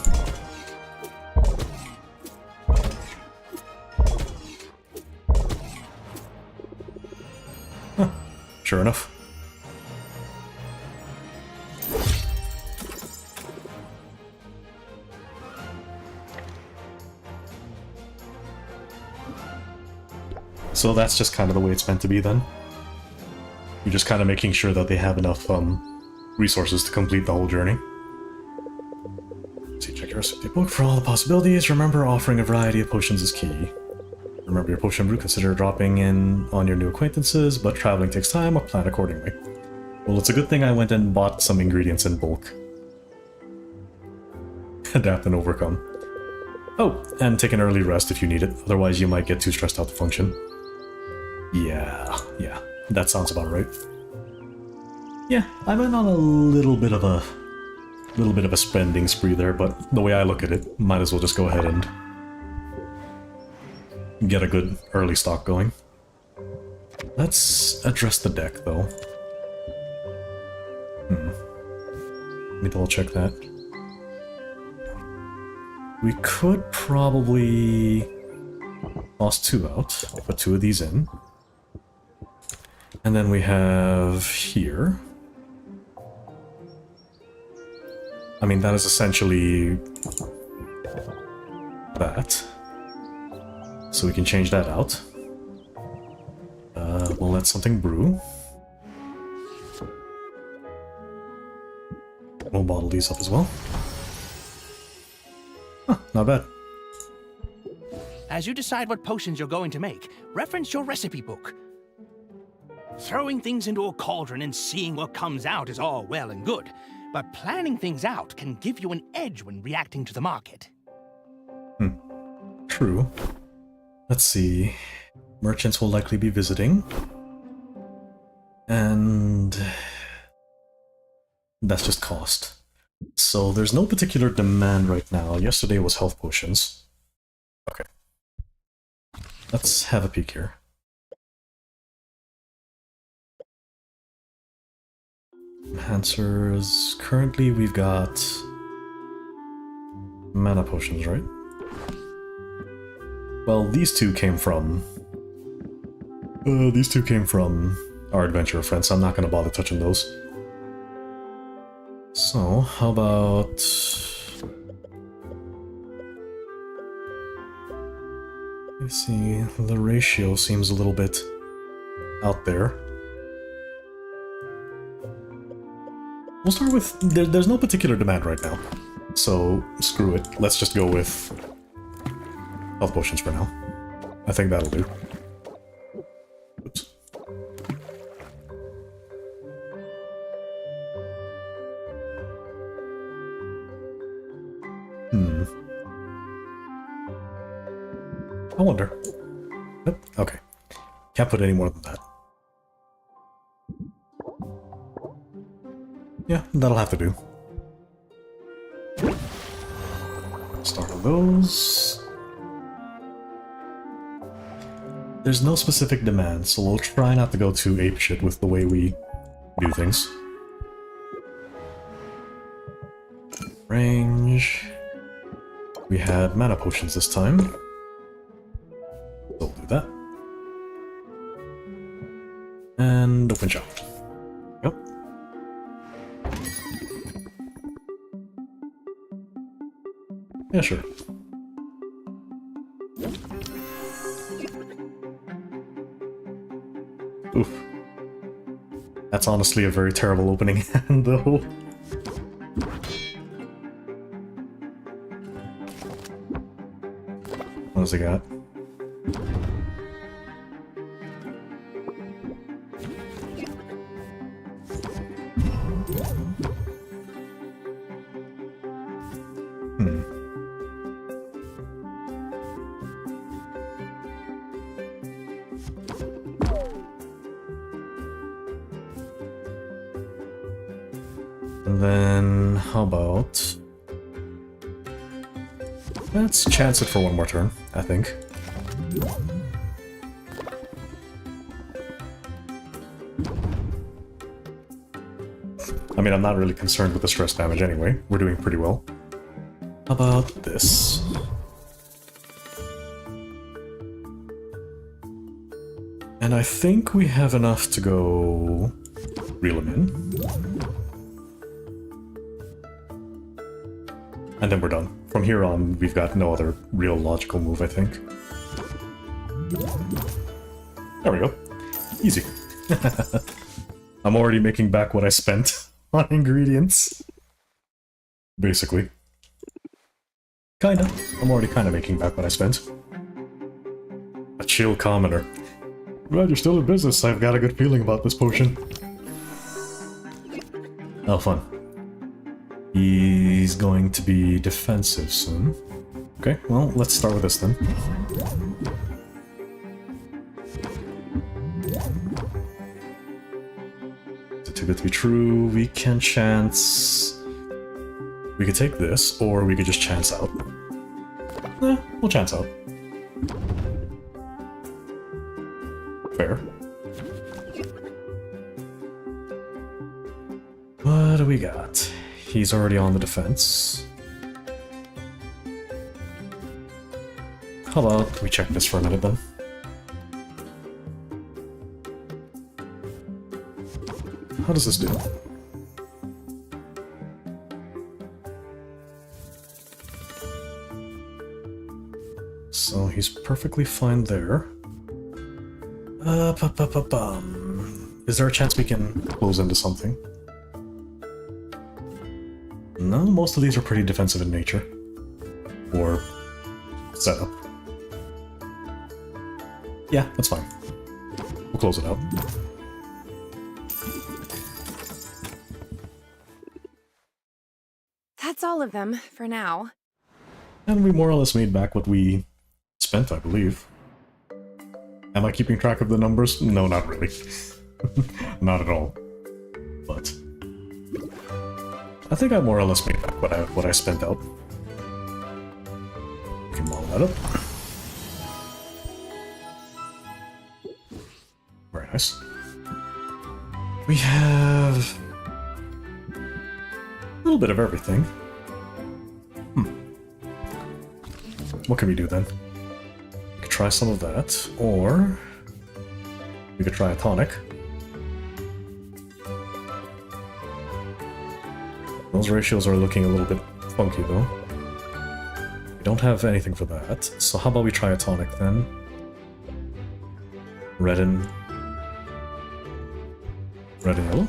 Huh. Sure enough. So that's just kind of the way it's meant to be then. You're just kind of making sure that they have enough resources to complete the whole journey. See, check your recipe book for all the possibilities. Remember, offering a variety of potions is key. Remember your potion brew, consider dropping in on your new acquaintances, but traveling takes time, I'll plan accordingly. Well, it's a good thing I went and bought some ingredients in bulk. Adapt and overcome. Oh, and take an early rest if you need it, otherwise you might get too stressed out to function. Yeah, that sounds about right. Yeah, I went on a little bit of a spending spree there, but the way I look at it, might as well just go ahead and get a good early stock going. Let's address the deck, though. Let me double check that. We could probably toss 2 out, put 2 of these in. And then we have here. I mean, that is essentially that. So we can change that out. We'll let something brew. We'll bottle these up as well. Huh, not bad. As you decide what potions you're going to make, reference your recipe book. Throwing things into a cauldron and seeing what comes out is all well and good, but planning things out can give you an edge when reacting to the market. True. Let's see. Merchants will likely be visiting. And that's just cost. So there's no particular demand right now. Yesterday was health potions. Okay. Let's have a peek here. Enhancers. Currently we've got mana potions, right? Well, these two came from our adventurer friends, so I'm not going to bother touching those. So, how about... let's see, the ratio seems a little bit out there. We'll start with... There's no particular demand right now, so screw it. Let's just go with health potions for now. I think that'll do. Oops. I wonder. Yep, okay. Can't put any more than that. Yeah, that'll have to do. Start on those. There's no specific demand, so we'll try not to go too apeshit with the way we do things. Range. We had mana potions this time. So we'll do that. And open shop. Yep. Yeah, sure. Oof. That's honestly a very terrible opening hand, though. What does it got? And then, how about... let's chance it for one more turn, I think. I mean, I'm not really concerned with the stress damage anyway. We're doing pretty well. How about this? And I think we have enough to go... reel him in. And then we're done. From here on, we've got no other real logical move, I think. There we go. Easy. I'm already making back what I spent on ingredients. Basically. Kinda. I'm already kinda making back what I spent. A chill commoner. Glad you're still in business. I've got a good feeling about this potion. Oh, fun. He's going to be defensive soon. Okay, well, let's start with this then. Too good to be true. We can chance... We could take this, or we could just chance out. We'll chance out. Fair. What do we got? He's already on the defense. How about we check this for a minute then? How does this do? So he's perfectly fine there. Is there a chance we can close into something? No, most of these are pretty defensive in nature. Or setup. Yeah, that's fine. We'll close it out. That's all of them, for now. And we more or less made back what we spent, I believe. Am I keeping track of the numbers? No, not really. Not at all. But I think I more or less made back what I spent out. We can model that up. Very nice. We have a little bit of everything. What can we do then? We could try some of that, or we could try a tonic. Those ratios are looking a little bit funky though. We don't have anything for that, so how about we try a tonic then? Red and yellow.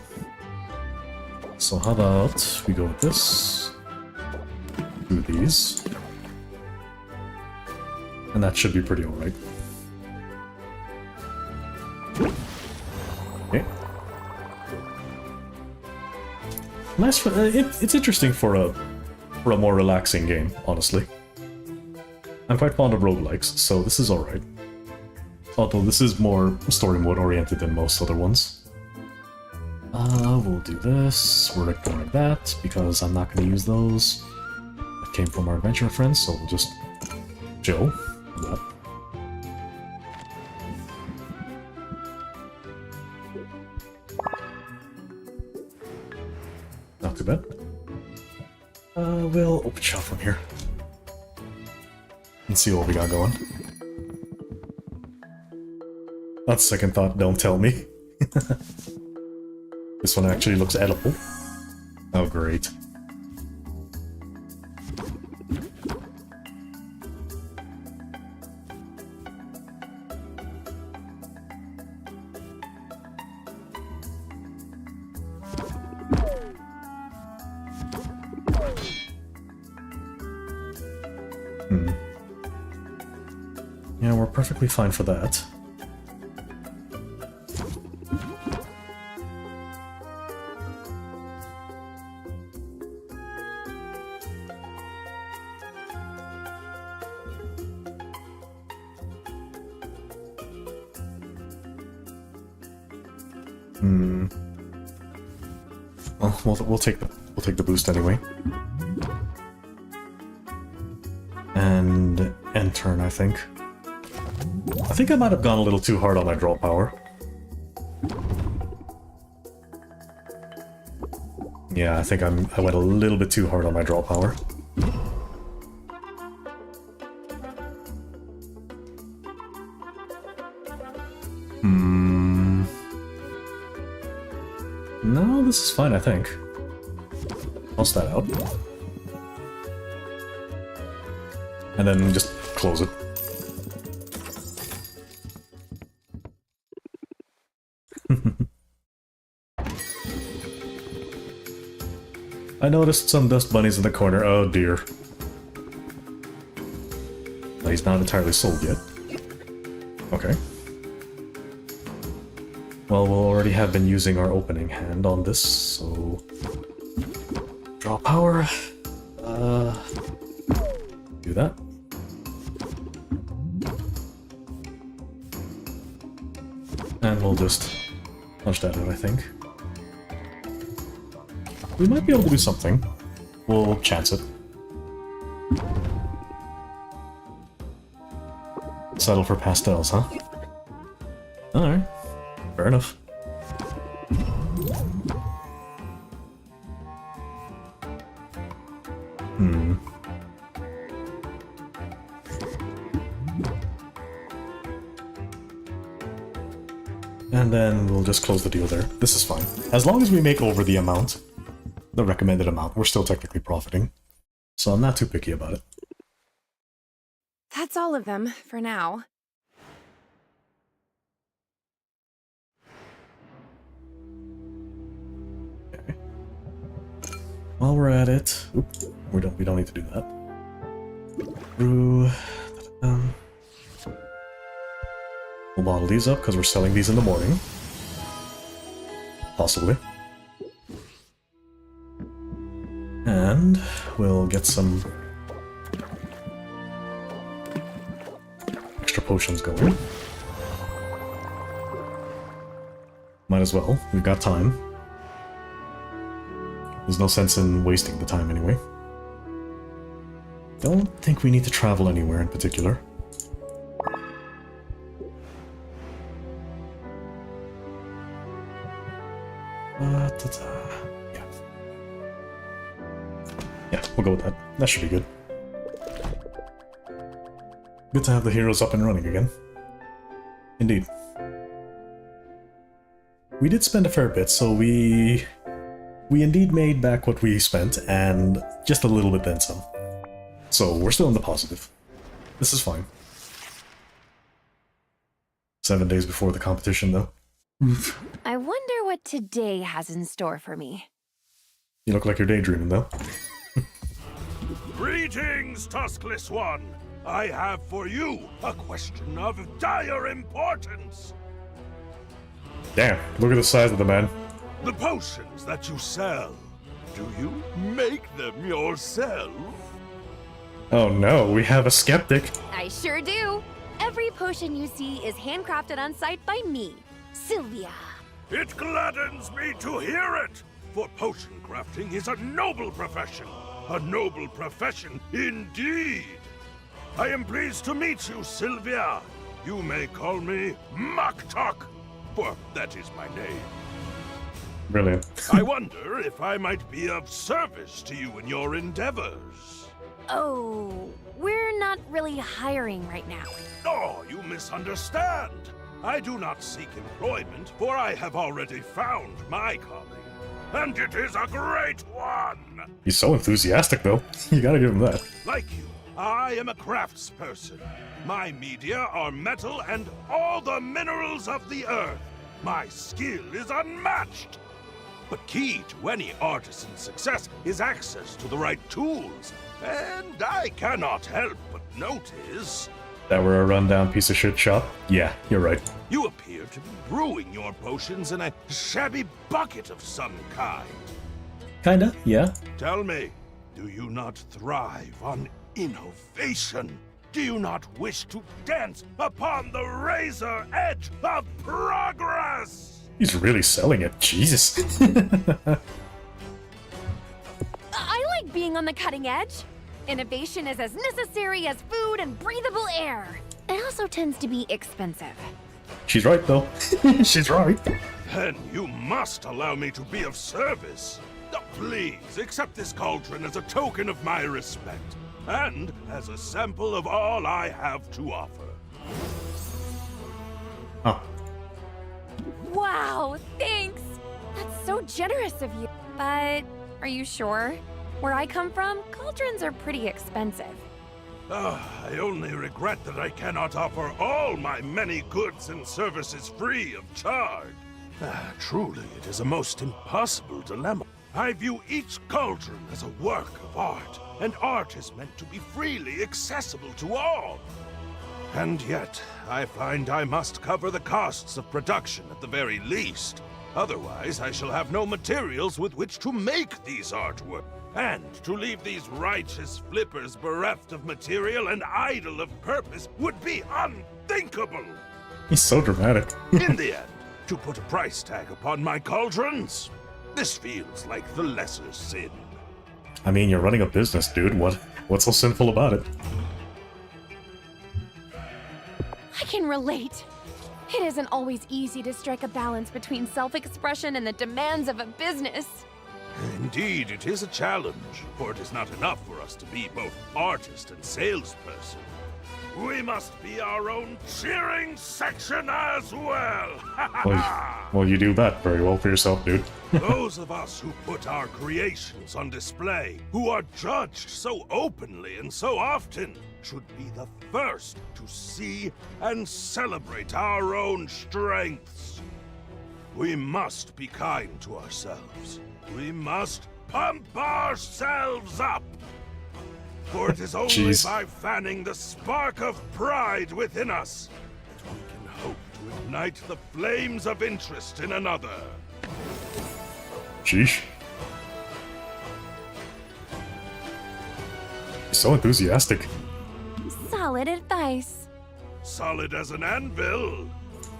So how about we go with this, do these, and that should be pretty alright. Okay. Nice for it's interesting for a more relaxing game, honestly. I'm quite fond of roguelikes, so this is alright. Although this is more story mode oriented than most other ones. We'll do this. We're ignoring that because I'm not going to use those. That came from our adventure friends, so we'll just chill with that. Not too bad. We'll open shop from here and see what we got going. On second thought, don't tell me. This one actually looks edible. Oh, great. Yeah, we're perfectly fine for that. Well, we'll take the boost anyway. And end turn, I think. I think I might have gone a little too hard on my draw power. Yeah, I think I went a little bit too hard on my draw power. No, this is fine, I think. Toss that out. And then just close it. I noticed some dust bunnies in the corner. Oh dear. But he's not entirely sold yet. Okay. Well, we'll already have been using our opening hand on this, so Draw power. Do that. And we'll just punch that out, I think. We might be able to do something. We'll chance it. Settle for pastels, huh? Alright. Fair enough. And then we'll just close the deal there. This is fine. As long as we make over the amount, the recommended amount, we're still technically profiting. So I'm not too picky about it. That's all of them for now. Okay. While we're at it, we don't need to do that. Brew. We'll bottle these up because we're selling these in the morning. Possibly. And we'll get some extra potions going. Might as well. We've got time. There's no sense in wasting the time anyway. Don't think we need to travel anywhere in particular. Yeah. Yeah, we'll go with that. That should be good. Good to have the heroes up and running again. Indeed. We did spend a fair bit, so we indeed made back what we spent, and just a little bit then some. So we're still in the positive. This is fine. 7 days before the competition, though. I wonder what today has in store for me. You look like you're daydreaming, though. Greetings, Tuskless One! I have for you a question of dire importance. Damn, look at the size of the man. The potions that you sell, do you make them yourself? Oh no, we have a skeptic. I sure do. Every potion you see is handcrafted on site by me, Sylvia. It gladdens me to hear it, for potion crafting is a noble profession. A noble profession indeed. I am pleased to meet you, Sylvia. You may call me Maktok, for that is my name. Brilliant. I wonder if I might be of service to you in your endeavors. Oh, we're not really hiring right now. Oh, you misunderstand. I do not seek employment, for I have already found my calling. And it is a great one! He's so enthusiastic, though. You gotta give him that. Like you, I am a craftsperson. My media are metal and all the minerals of the earth. My skill is unmatched. But key to any artisan's success is access to the right tools. And I cannot help but notice... That we're a rundown piece of shit shop? Yeah, you're right. You appear to be brewing your potions in a shabby bucket of some kind. Kinda, yeah. Tell me, do you not thrive on innovation? Do you not wish to dance upon the razor edge of progress? He's really selling it, Jesus. I like being on the cutting edge. Innovation is as necessary as food and breathable air. It also tends to be expensive. She's right, though. She's right. Then you must allow me to be of service. Please accept this cauldron as a token of my respect, and as a sample of all I have to offer. Huh. Wow, thanks! That's so generous of you. But are you sure? Where I come from, cauldrons are pretty expensive. I only regret that I cannot offer all my many goods and services free of charge. Truly, it is a most impossible dilemma. I view each cauldron as a work of art, and art is meant to be freely accessible to all. And yet, I find I must cover the costs of production at the very least. Otherwise, I shall have no materials with which to make these artwork. And to leave these righteous flippers bereft of material and idle of purpose would be unthinkable. He's so dramatic. In the end, to put a price tag upon my cauldrons, this feels like the lesser sin. I mean, you're running a business, dude. What's so sinful about it? I can relate. It isn't always easy to strike a balance between self-expression and the demands of a business. Indeed, it is a challenge, for it is not enough for us to be both artist and salesperson. We must be our own cheering section as well! Well, you do that very well for yourself, dude. Those of us who put our creations on display, who are judged so openly and so often, should be the first to see and celebrate our own strengths. We must be kind to ourselves. We must pump ourselves up. For it is only Jeez. by fanning the spark of pride within us that we can hope to ignite the flames of interest in another. Sheesh. He's so enthusiastic. Solid advice. Solid as an anvil.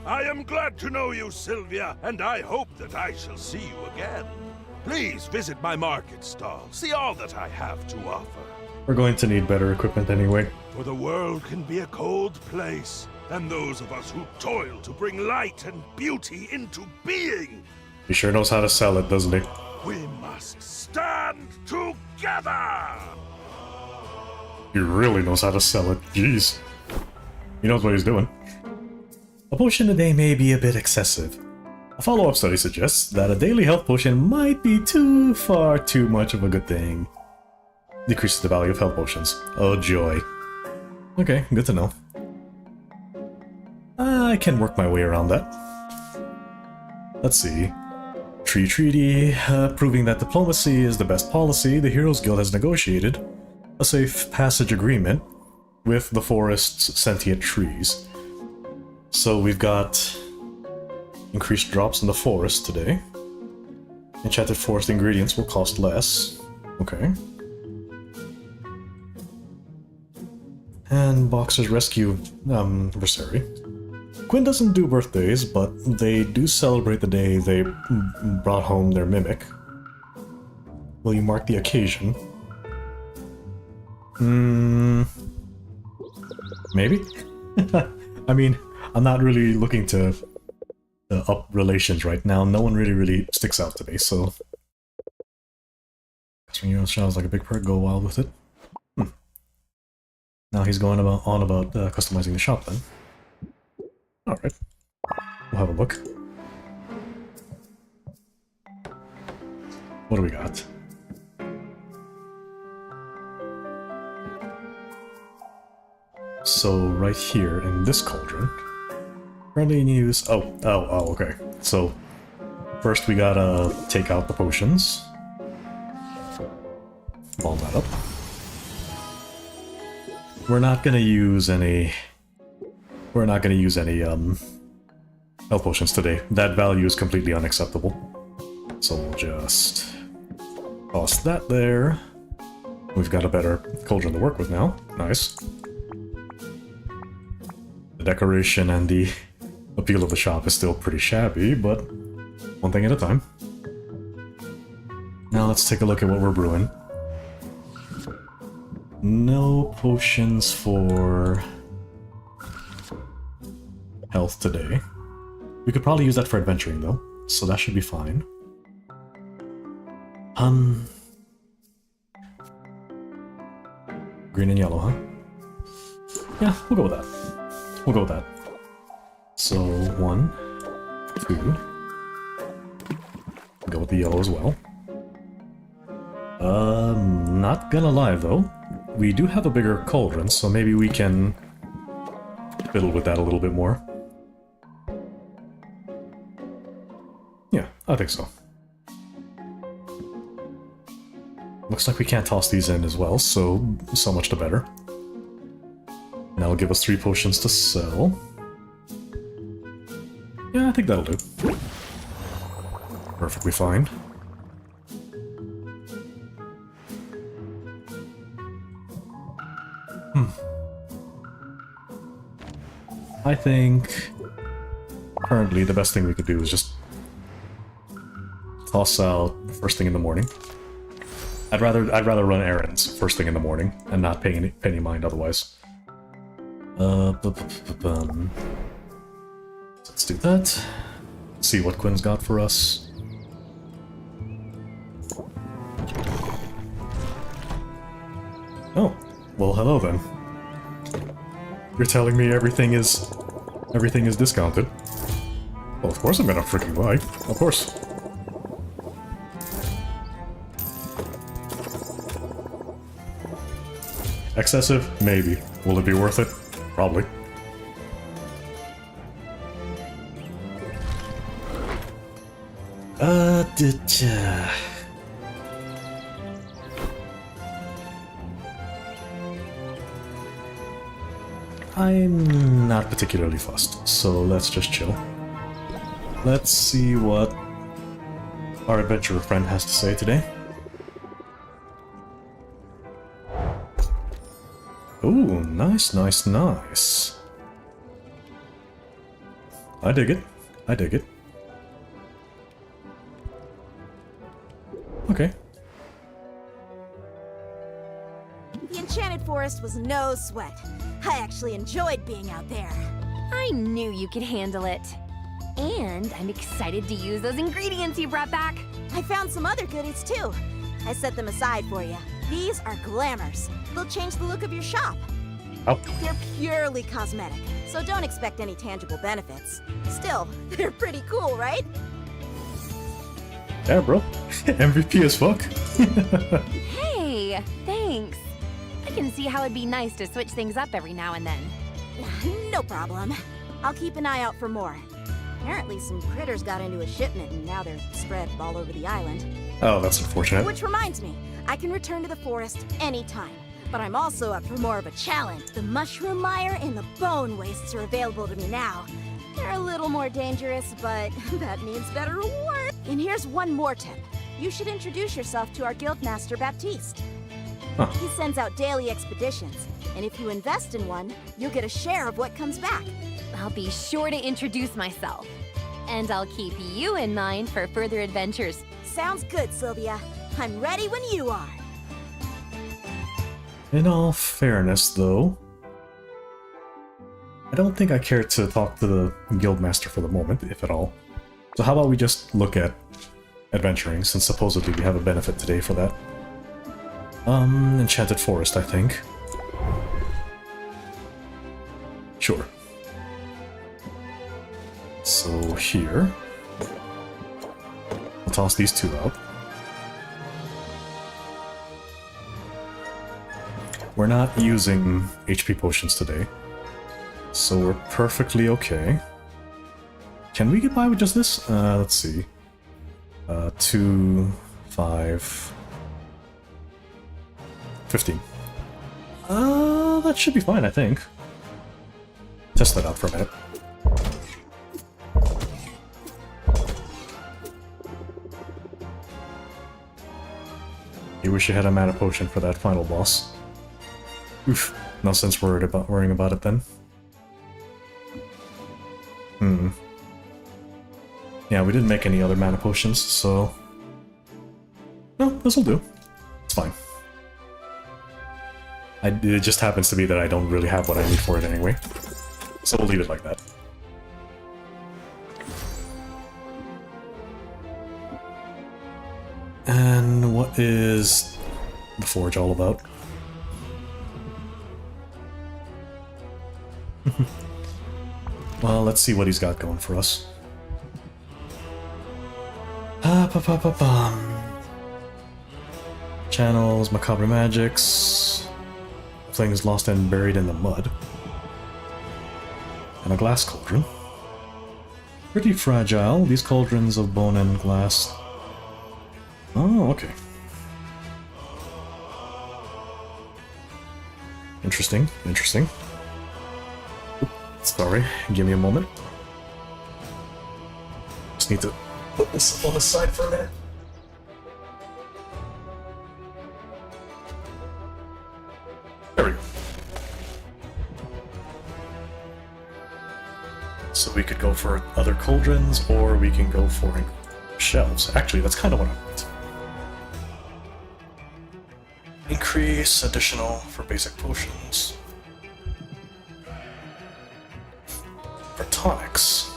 I am glad to know you, Sylvia, and I hope that I shall see you again. Please visit my market stall. See all that I have to offer. We're going to need better equipment anyway. For the world can be a cold place, and those of us who toil to bring light and beauty into being, He sure knows how to sell it, doesn't he? we must stand together! He really knows how to sell it. Jeez. He knows what he's doing. A potion a day may be a bit excessive. A follow-up study suggests that a daily health potion might be far too much of a good thing. Decreases the value of health potions. Oh joy. Okay, good to know. I can work my way around that. Let's see. Treaty, proving that diplomacy is the best policy, the Heroes Guild has negotiated a safe passage agreement with the forest's sentient trees. So we've got increased drops in the forest today. Enchanted forest ingredients will cost less. Okay. And Boxer's Rescue anniversary. Quinn doesn't do birthdays, but they do celebrate the day they brought home their mimic. Will you mark the occasion? Maybe? I mean, I'm not really looking to up relations right now. No one really sticks out to me, so... When sounds like a big perk, go wild with it. Now he's going on about customizing the shop then. Alright. We'll have a look. What do we got? So right here in this cauldron, currently in use. Oh, okay. So first we gotta take out the potions. Ball that up. We're not gonna use any health potions today. That value is completely unacceptable. So we'll just toss that there. We've got a better cauldron to work with now. Nice. The decoration and the appeal of the shop is still pretty shabby, but one thing at a time. Now let's take a look at what we're brewing. No potions for health today. We could probably use that for adventuring though, so that should be fine. Green and yellow, huh? Yeah, we'll go with that. We'll go with that. So, 1, 2. Go with the yellow as well. Not gonna lie though. We do have a bigger cauldron, so maybe we can fiddle with that a little bit more. Yeah, I think so. Looks like we can't toss these in as well, so much the better. That'll give us 3 potions to sell. Yeah, I think that'll do. Perfectly fine. I think currently the best thing we could do is just toss out first thing in the morning. I'd rather run errands first thing in the morning and not pay any mind otherwise. Let's do that. See what Quinn's got for us. Oh, well, hello then. You're telling me everything is discounted? Well, of course I'm gonna freaking buy. Of course. Excessive? Maybe. Will it be worth it? Probably. I'm not particularly fussed, so let's just chill. Let's see what our adventurer friend has to say today. Ooh, nice, nice, nice. I dig it. I dig it. Okay. The Enchanted Forest was no sweat. I actually enjoyed being out there. I knew you could handle it. And I'm excited to use those ingredients you brought back. I found some other goodies too. I set them aside for you. These are glamours. They'll change the look of your shop. Oh. They're purely cosmetic, so don't expect any tangible benefits. Still, they're pretty cool, right? Yeah, bro. MVP as fuck. Hey, thanks. I can see how it'd be nice to switch things up every now and then. No problem. I'll keep an eye out for more. Apparently some critters got into a shipment and now they're spread all over the island. Oh, that's unfortunate. Which reminds me, I can return to the forest anytime. But I'm also up for more of a challenge. The mushroom mire and the bone wastes are available to me now. They're a little more dangerous, but that means better reward. And here's one more tip. You should introduce yourself to our guildmaster Baptiste. Huh. He sends out daily expeditions, and if you invest in one, you'll get a share of what comes back. I'll be sure to introduce myself. And I'll keep you in mind for further adventures. Sounds good, Sylvia. I'm ready when you are. In all fairness, though, I don't think I care to talk to the guildmaster for the moment, if at all. So how about we just look at adventuring, since supposedly we have a benefit today for that. Enchanted Forest, I think. Sure. So here, I'll toss these two out. We're not using HP potions today, so we're perfectly okay. Can we get by with just this? Let's see. 2, 5, 15. That should be fine, I think. Test that out for a minute. You wish you had a mana potion for that final boss. Oof, no sense worrying about it then. Yeah, we didn't make any other mana potions, so... No, this'll do. It's fine. It just happens to be that I don't really have what I need for it anyway. So we'll leave it like that. And what is the forge all about? Well, let's see what he's got going for us. Channels, macabre magics, things lost and buried in the mud, and a glass cauldron. Pretty fragile, these cauldrons of bone and glass. Oh, okay. Interesting, interesting. Sorry, give me a moment. Just need to put this on the side for a minute. There we go. So we could go for other cauldrons, or we can go for shelves. Actually, that's kind of what I want. Increase additional for basic potions. For tonics.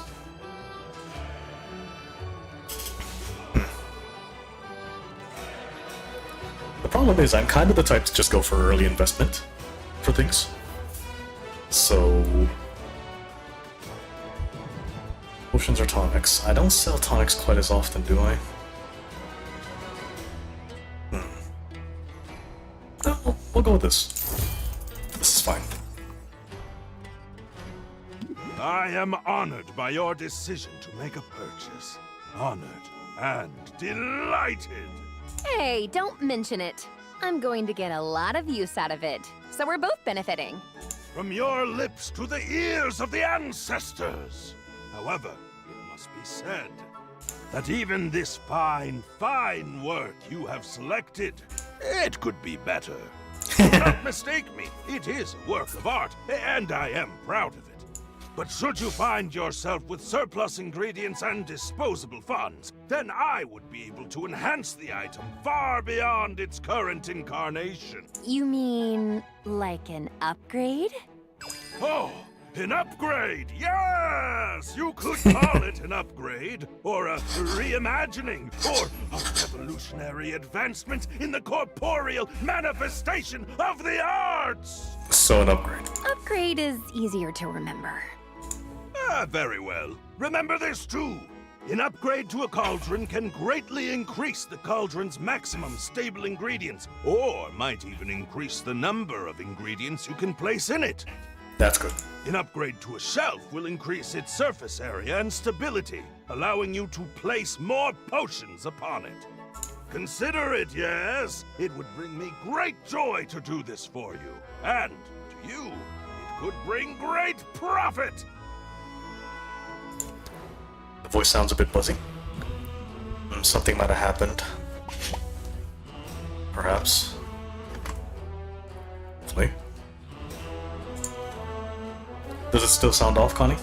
The problem is I'm kind of the type to just go for early investment for things. So... potions or tonics. I don't sell tonics quite as often, do I? No, we'll go with this. This is fine. I am honored by your decision to make a purchase. Honored and delighted. Hey, don't mention it. I'm going to get a lot of use out of it, so we're both benefiting. From your lips to the ears of the ancestors. However, it must be said that even this fine work you have selected, it could be better. Do not mistake me, it is a work of art, and I am proud of it. But should you find yourself with surplus ingredients and disposable funds, then I would be able to enhance the item far beyond its current incarnation. You mean like an upgrade? Oh, an upgrade! Yes! You could call it an upgrade, or a reimagining, or a revolutionary advancement in the corporeal manifestation of the arts! So an upgrade. Upgrade is easier to remember. Very well. Remember this too. An upgrade to a cauldron can greatly increase the cauldron's maximum stable ingredients, or might even increase the number of ingredients you can place in it. That's good. An upgrade to a shelf will increase its surface area and stability, allowing you to place more potions upon it. Consider it, yes? It would bring me great joy to do this for you. And to you, it could bring great profit! The voice sounds a bit buzzy. Something might have happened. Perhaps. Hopefully. Does it still sound off, Connie?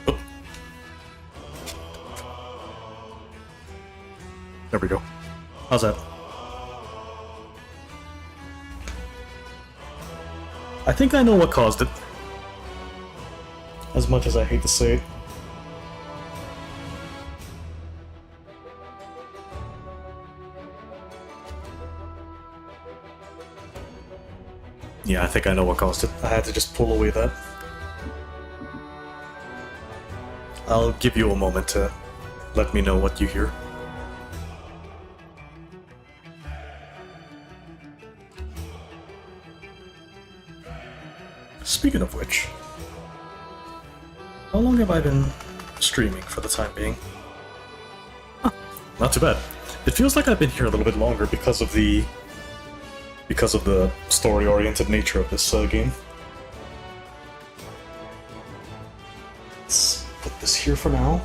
Oh. There we go. How's that? I think I know what caused it. As much as I hate to say it. Yeah, I think I know what caused it. I had to just pull away that. I'll give you a moment to let me know what you hear. Speaking of which, how long have I been streaming for the time being? Huh, not too bad. It feels like I've been here a little bit longer because of the story-oriented nature of this game. Let's put this here for now.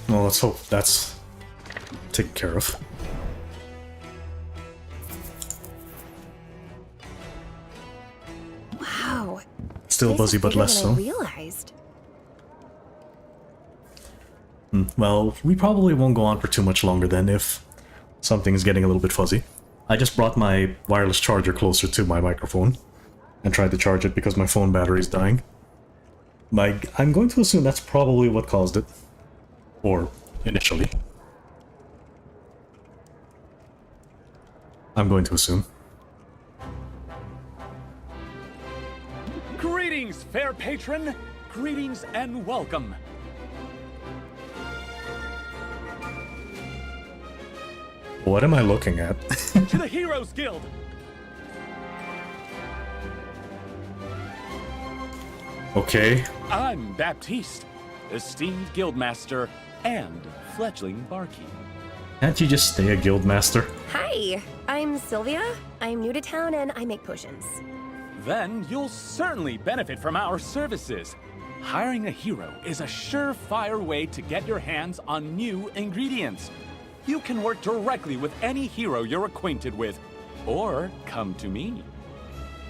Well, let's hope that's taken care of. Wow. Still buzzy, but less so. Realized. Well, we probably won't go on for too much longer then if something's getting a little bit fuzzy. I just brought my wireless charger closer to my microphone and tried to charge it because my phone battery is dying. I'm going to assume that's probably what caused it. Or, initially. I'm going to assume. Greetings, fair patron! Greetings and welcome! What am I looking at? To the Heroes Guild! Okay. I'm Baptiste. esteemed guildmaster and fledgling barkeep. Can't you just stay a guild master? Hi, I'm Sylvia. I'm new to town and I make potions. Then you'll certainly benefit from our services. Hiring a hero is a surefire way to get your hands on new ingredients. You can work directly with any hero you're acquainted with, or come to me.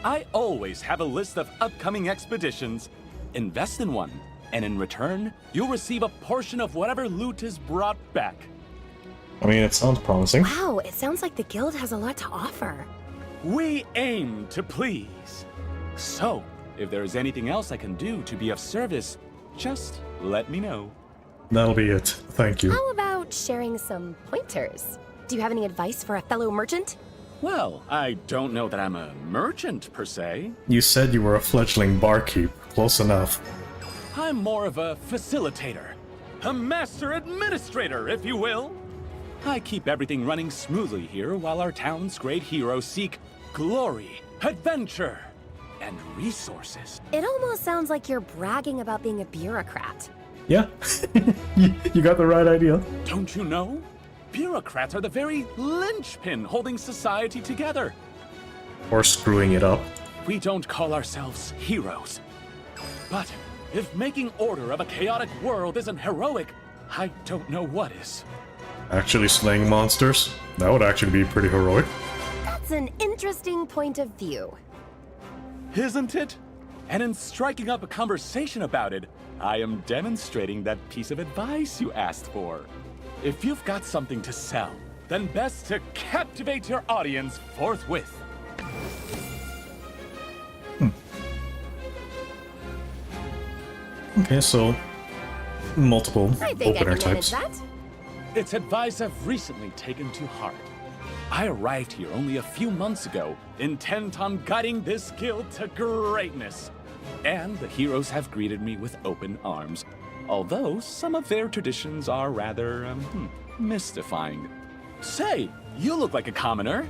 I always have a list of upcoming expeditions. Invest in one, and in return, you'll receive a portion of whatever loot is brought back. I mean, it sounds promising. Wow, it sounds like the guild has a lot to offer. We aim to please. So, if there is anything else I can do to be of service, just let me know. That'll be it. Thank you. How about sharing some pointers? Do you have any advice for a fellow merchant? Well, I don't know that I'm a merchant per se. You said you were a fledgling barkeep. Close enough. I'm more of a facilitator. A master administrator, if you will. I keep everything running smoothly here while our town's great heroes seek glory, adventure, and resources. It almost sounds like you're bragging about being a bureaucrat. Yeah, you got the right idea. Don't you know? Bureaucrats are the very linchpin holding society together. Or screwing it up. We don't call ourselves heroes. But if making order of a chaotic world isn't heroic, I don't know what is. Actually slaying monsters? That would actually be pretty heroic. That's an interesting point of view. Isn't it? And in striking up a conversation about it, I am demonstrating that piece of advice you asked for. If you've got something to sell, then best to captivate your audience forthwith. Okay, so multiple I think I opener can manage types. that. It's advice I've recently taken to heart. I arrived here only a few months ago, intent on guiding this guild to greatness. And the heroes have greeted me with open arms, although some of their traditions are rather, mystifying. Say, you look like a commoner.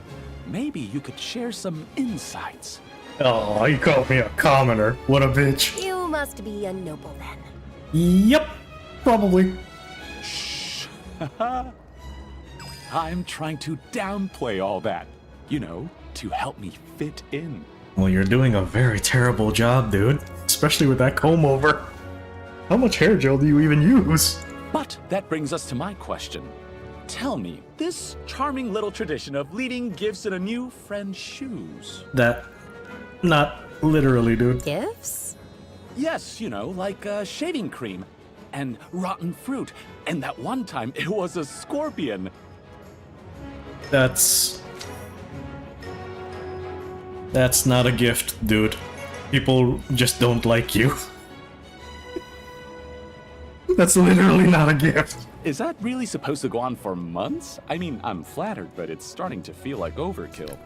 Maybe you could share some insights. Oh, you called me a commoner. What a bitch. You must be a noble then. Yep, probably. Shh. I'm trying to downplay all that, you know, to help me fit in. Well, you're doing a very terrible job, dude. Especially with that comb over. How much hair gel do you even use? But that brings us to my question. Tell me, this charming little tradition of leaving gifts in a new friend's shoes. That... not literally, dude. Gifts? Yes, you know, like shaving cream and rotten fruit. And that one time it was a scorpion. That's not a gift, dude. People just don't like you. That's literally not a gift. Is that really supposed to go on for months? I mean, I'm flattered, but it's starting to feel like overkill.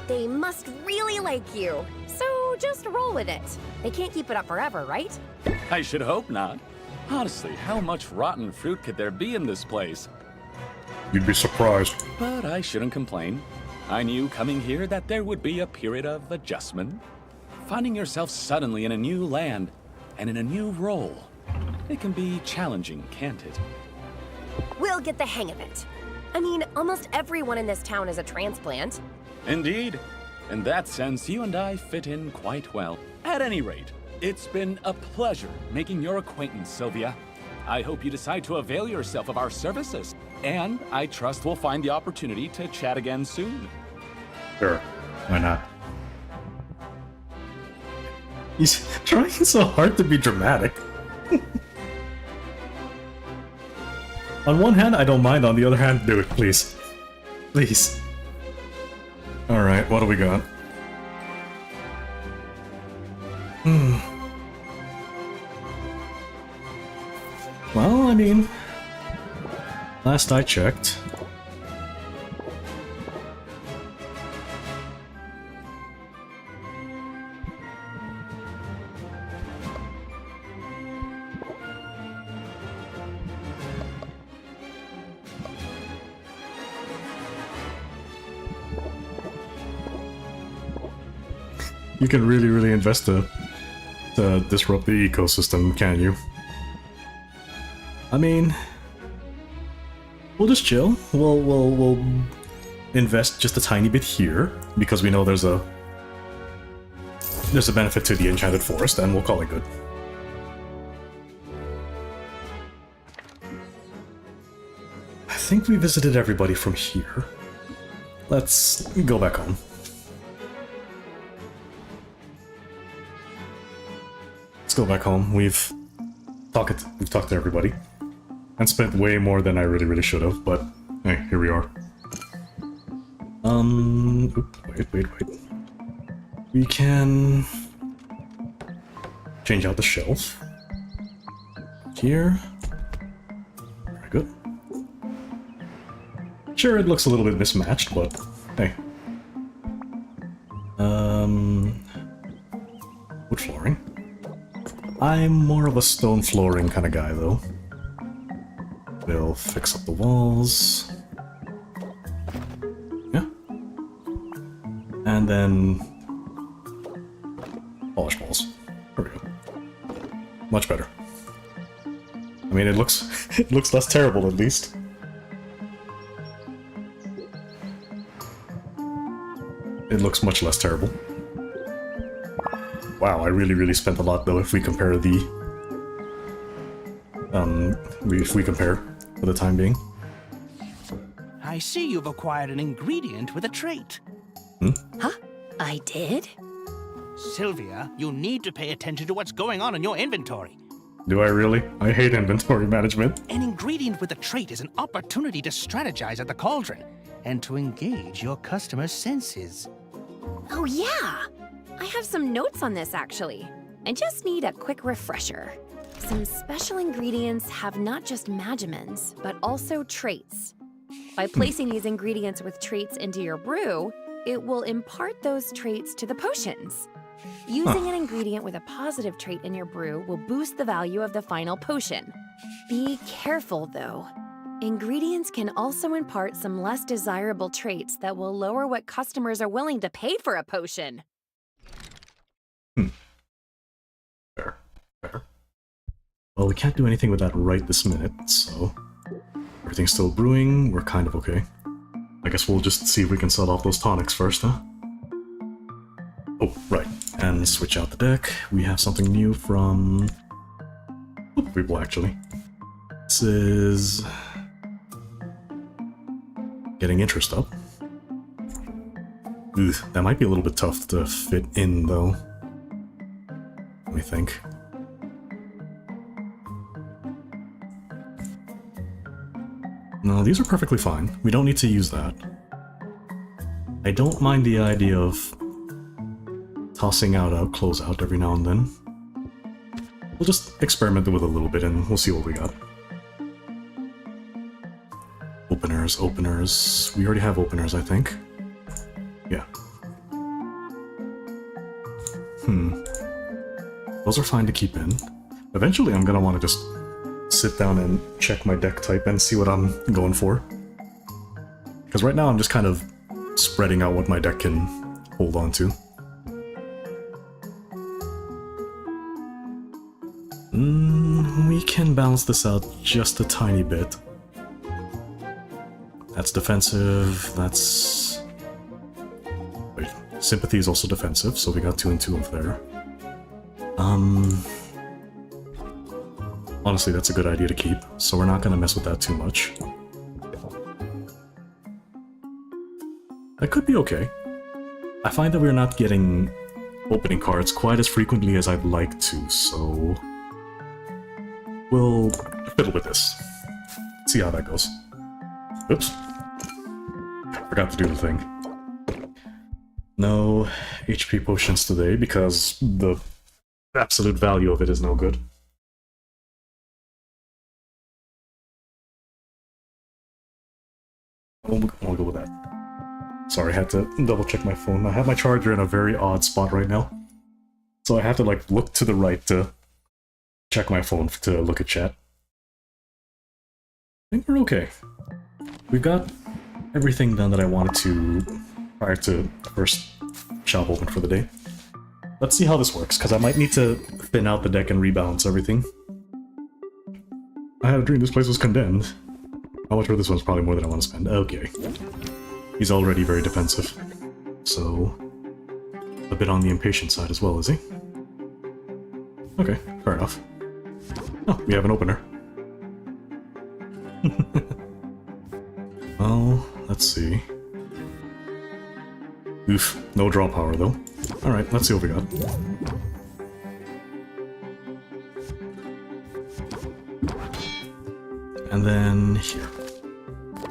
They must really like you. So just roll with it. They can't keep it up forever, right? I should hope not. Honestly, how much rotten fruit could there be in this place? You'd be surprised. But I shouldn't complain. I knew coming here that there would be a period of adjustment. Finding yourself suddenly in a new land and in a new role. It can be challenging, can't it? We'll get the hang of it. I mean, almost everyone in this town is a transplant. Indeed. In that sense, you and I fit in quite well. At any rate, it's been a pleasure making your acquaintance, Sylvia. I hope you decide to avail yourself of our services, and I trust we'll find the opportunity to chat again soon. Sure, why not? He's trying so hard to be dramatic. On one hand, I don't mind. On the other hand, do it, please. Please. Alright, what do we got? Well, I mean... last I checked... You can really invest to disrupt the ecosystem, can you? I mean, we'll just chill. We'll invest just a tiny bit here because we know there's a benefit to the Enchanted Forest, and we'll call it good. I think we visited everybody from here. Let's go back home. Let's go back home. We've talked to everybody and spent way more than I really should have, but hey, here we are. Wait. We can change out the shelf here. Very good. Sure, it looks a little bit mismatched, but hey. Wood flooring. I'm more of a stone flooring kind of guy, though. We'll fix up the walls. Yeah. And then polish walls. There we go. Much better. I mean, it looks less terrible at least. It looks much less terrible. Wow, I really spent a lot though if we compare the if we compare for the time being. I see you've acquired an ingredient with a trait. Huh? I did? Sylvia, you need to pay attention to what's going on in your inventory. Do I really? I hate inventory management. An ingredient with a trait is an opportunity to strategize at the cauldron and to engage your customer's senses. Oh, yeah! I have some notes on this, actually. I just need a quick refresher. Some special ingredients have not just magimens, but also traits. By placing these ingredients with traits into your brew, it will impart those traits to the potions. Using an ingredient with a positive trait in your brew will boost the value of the final potion. Be careful, though. Ingredients can also impart some less desirable traits that will lower what customers are willing to pay for a potion. Fair. Well, we can't do anything with that right this minute, so everything's still brewing. We're kind of okay. I guess we'll just see if we can sell off those tonics first, huh? Oh, right. And switch out the deck. We have something new from people, actually. This is getting interest up. Ugh, that might be a little bit tough to fit in, though. Let me think. No, these are perfectly fine. We don't need to use that. I don't mind the idea of tossing out a closeout every now and then. We'll just experiment with it a little bit and we'll see what we got. Openers. We already have openers, I think. Yeah. Those are fine to keep in. Eventually I'm gonna want to just sit down and check my deck type and see what I'm going for. Because right now I'm just kind of spreading out what my deck can hold on to. We can balance this out just a tiny bit. That's defensive, that's... Wait, sympathy is also defensive, so we got 2 and 2 over there. Honestly, that's a good idea to keep, so we're not gonna mess with that too much. That could be okay. I find that we're not getting opening cards quite as frequently as I'd like to, so... we'll fiddle with this. See how that goes. Oops. Forgot to do the thing. No HP potions today because the absolute value of it is no good. I'll go with that. Sorry, I had to double check my phone. I have my charger in a very odd spot right now. So I have to like look to the right to check my phone to look at chat. I think we're okay. We've got everything done that I wanted to prior to the first shop open for the day. let's see how this works, because I might need to thin out the deck and rebalance everything. I had a dream this place was condemned. How much for this one's probably more than I want to spend. Okay. He's already very defensive. So, a bit on the impatient side as well, is he? Okay, fair enough. Oh, we have an opener. Well, let's see. Oof, no draw power though. Alright, let's see what we got. And then here.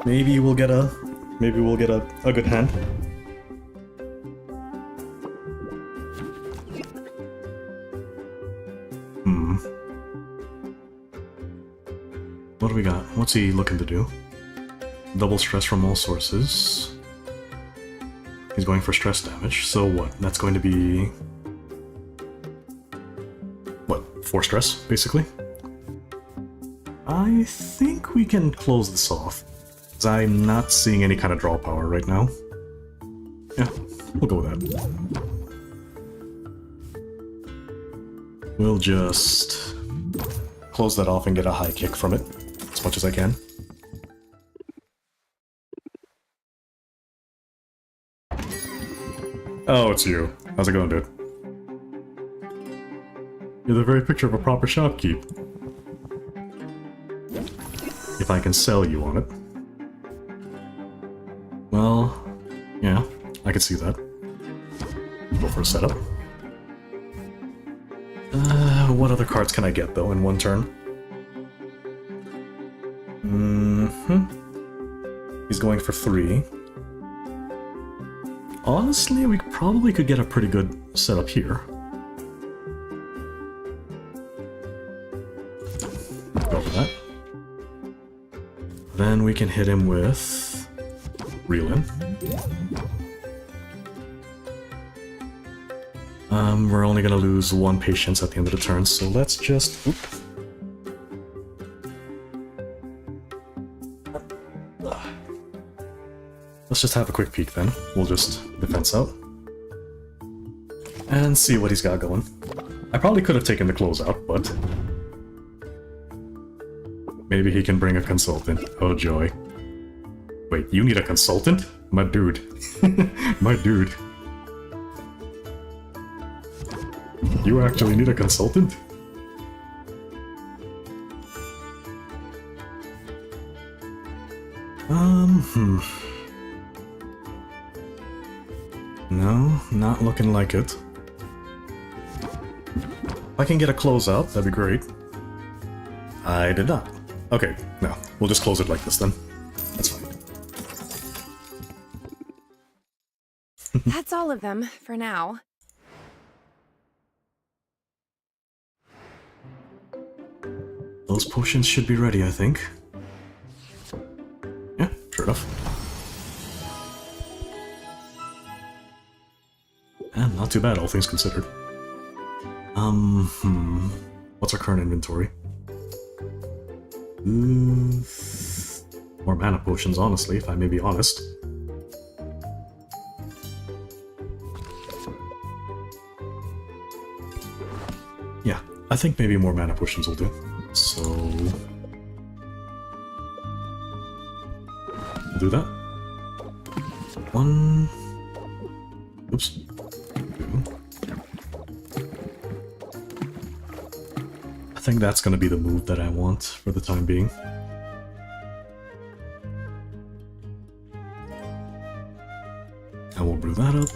Maybe we'll get a good hand. What do we got? What's he looking to do? Double stress from all sources. He's going for stress damage, so what? That's going to be... what? 4 stress, basically? I think we can close this off, because I'm not seeing any kind of draw power right now. Yeah, we'll go with that. We'll just close that off and get a high kick from it, as much as I can. Oh, it's you. How's it going, dude? You're the very picture of a proper shopkeep. If I can sell you on it. Well, yeah, I can see that. Go for a setup. What other cards can I get, though, in one turn? He's going for 3. Honestly, we probably could get a pretty good setup here. Go for that. Then we can hit him with... reel in. We're only gonna lose 1 patience at the end of the turn, so let's just... oop. Let's just have a quick peek then. We'll just defense out. And see what he's got going. I probably could have taken the closeout, but... maybe he can bring a consultant. Oh joy. Wait, you need a consultant? My dude. My dude. You actually need a consultant? No, not looking like it. If I can get a closeout, that'd be great. I did not. Okay, no, we'll just close it like this then. That's fine. That's all of them, for now. Those potions should be ready, I think. Yeah, sure enough. And not too bad, all things considered. What's our current inventory? More mana potions, honestly, if I may be honest. Yeah, I think maybe more mana potions will do. So... we'll do that. 1... oops. 2. I think that's gonna be the move that I want for the time being. And we'll brew that up.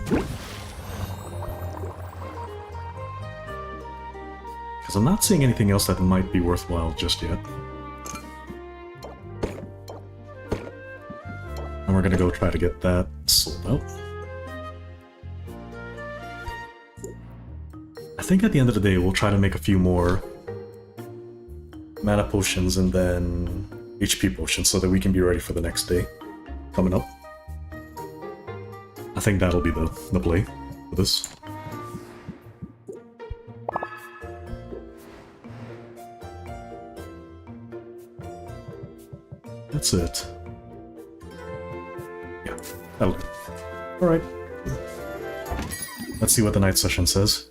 Because I'm not seeing anything else that might be worthwhile just yet. And we're gonna go try to get that sold out. I think at the end of the day we'll try to make a few more mana potions and then HP potions so that we can be ready for the next day coming up. I think that'll be the play for this. That's it. Yeah, that'll do. Alright. Let's see what the night session says.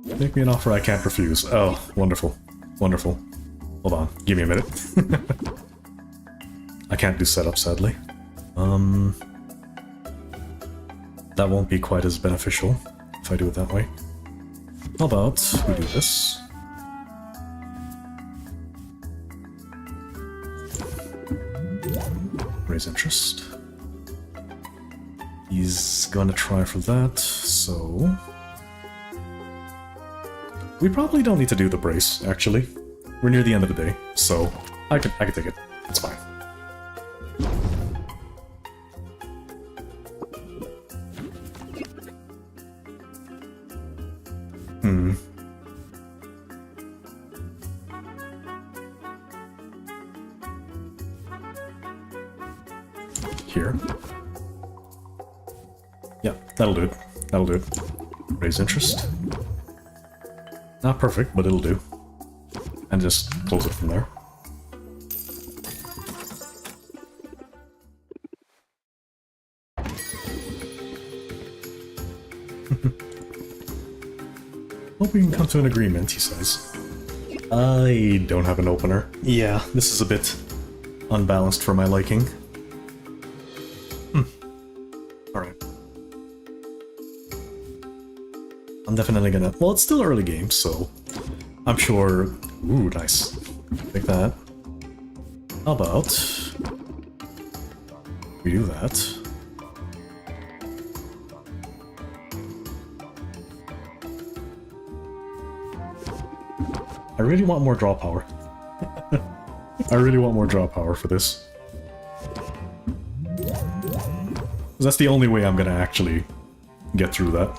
Make me an offer I can't refuse. Oh, wonderful. Wonderful. Hold on, give me a minute. I can't do setup, sadly. That won't be quite as beneficial if I do it that way. How about we do this? Raise interest. He's gonna try for that, so... We probably don't need to do the brace, actually. We're near the end of the day, so I can take it. It's fine. Here. Yeah, that'll do it. That'll do it. Raise interest. Not perfect, but it'll do. And just close it from there. Hope we can come to an agreement, he says. I don't have an opener. Yeah, this is a bit unbalanced for my liking. Alright. I'm definitely gonna... Well, it's still early game, so... I'm sure... Ooh, nice. Take that. How about... we do that. I really want more draw power. I really want more draw power for this. That's the only way I'm gonna actually get through that.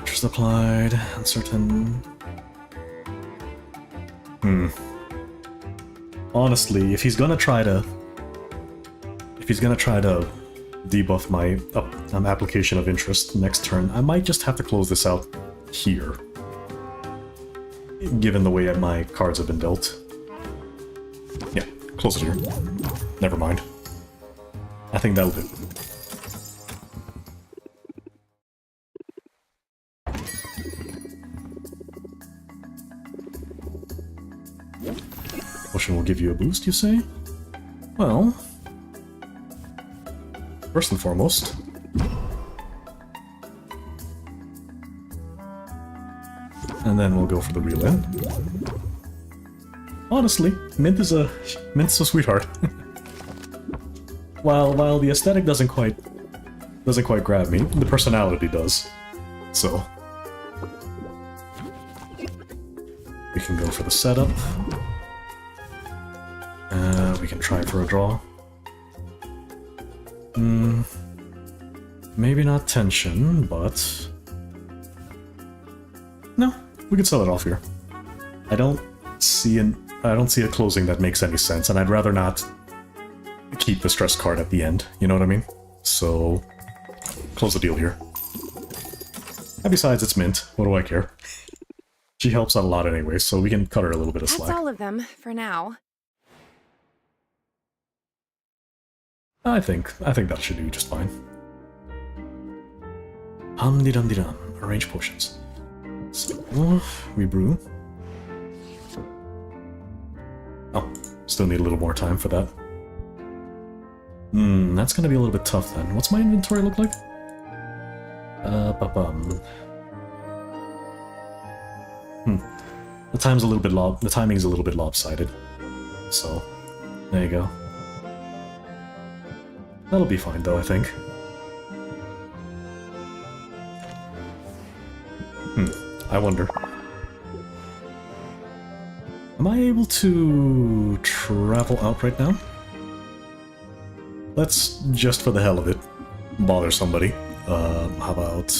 Interest applied, uncertain. Honestly, if he's gonna try to debuff my application of interest next turn, I might just have to close this out here. Given the way my cards have been dealt. Yeah, close it here. Never mind. I think that'll do. Potion will give you a boost, you say? Well... first and foremost... and then we'll go for the real end. Honestly, Mint's a sweetheart. While the aesthetic doesn't quite grab me, the personality does. So we can go for the setup. We can try for a draw. Maybe not tension, but no, we can sell it off here. I don't see a closing that makes any sense, and I'd rather not keep the stress card at the end, you know what I mean? So, close the deal here. And besides, it's Mint, what do I care? She helps out a lot anyway, so we can cut her a little bit of slack. That's all of them, for now. I think that should do just fine. Hum-de-dum-de-dum. Arrange potions. So, we brew. Oh, still need a little more time for that. That's gonna be a little bit tough then. What's my inventory look like? The timing's a little bit lopsided. So, there you go. That'll be fine though, I think. I wonder. Am I able to travel out right now? Let's, just for the hell of it, bother somebody. How about...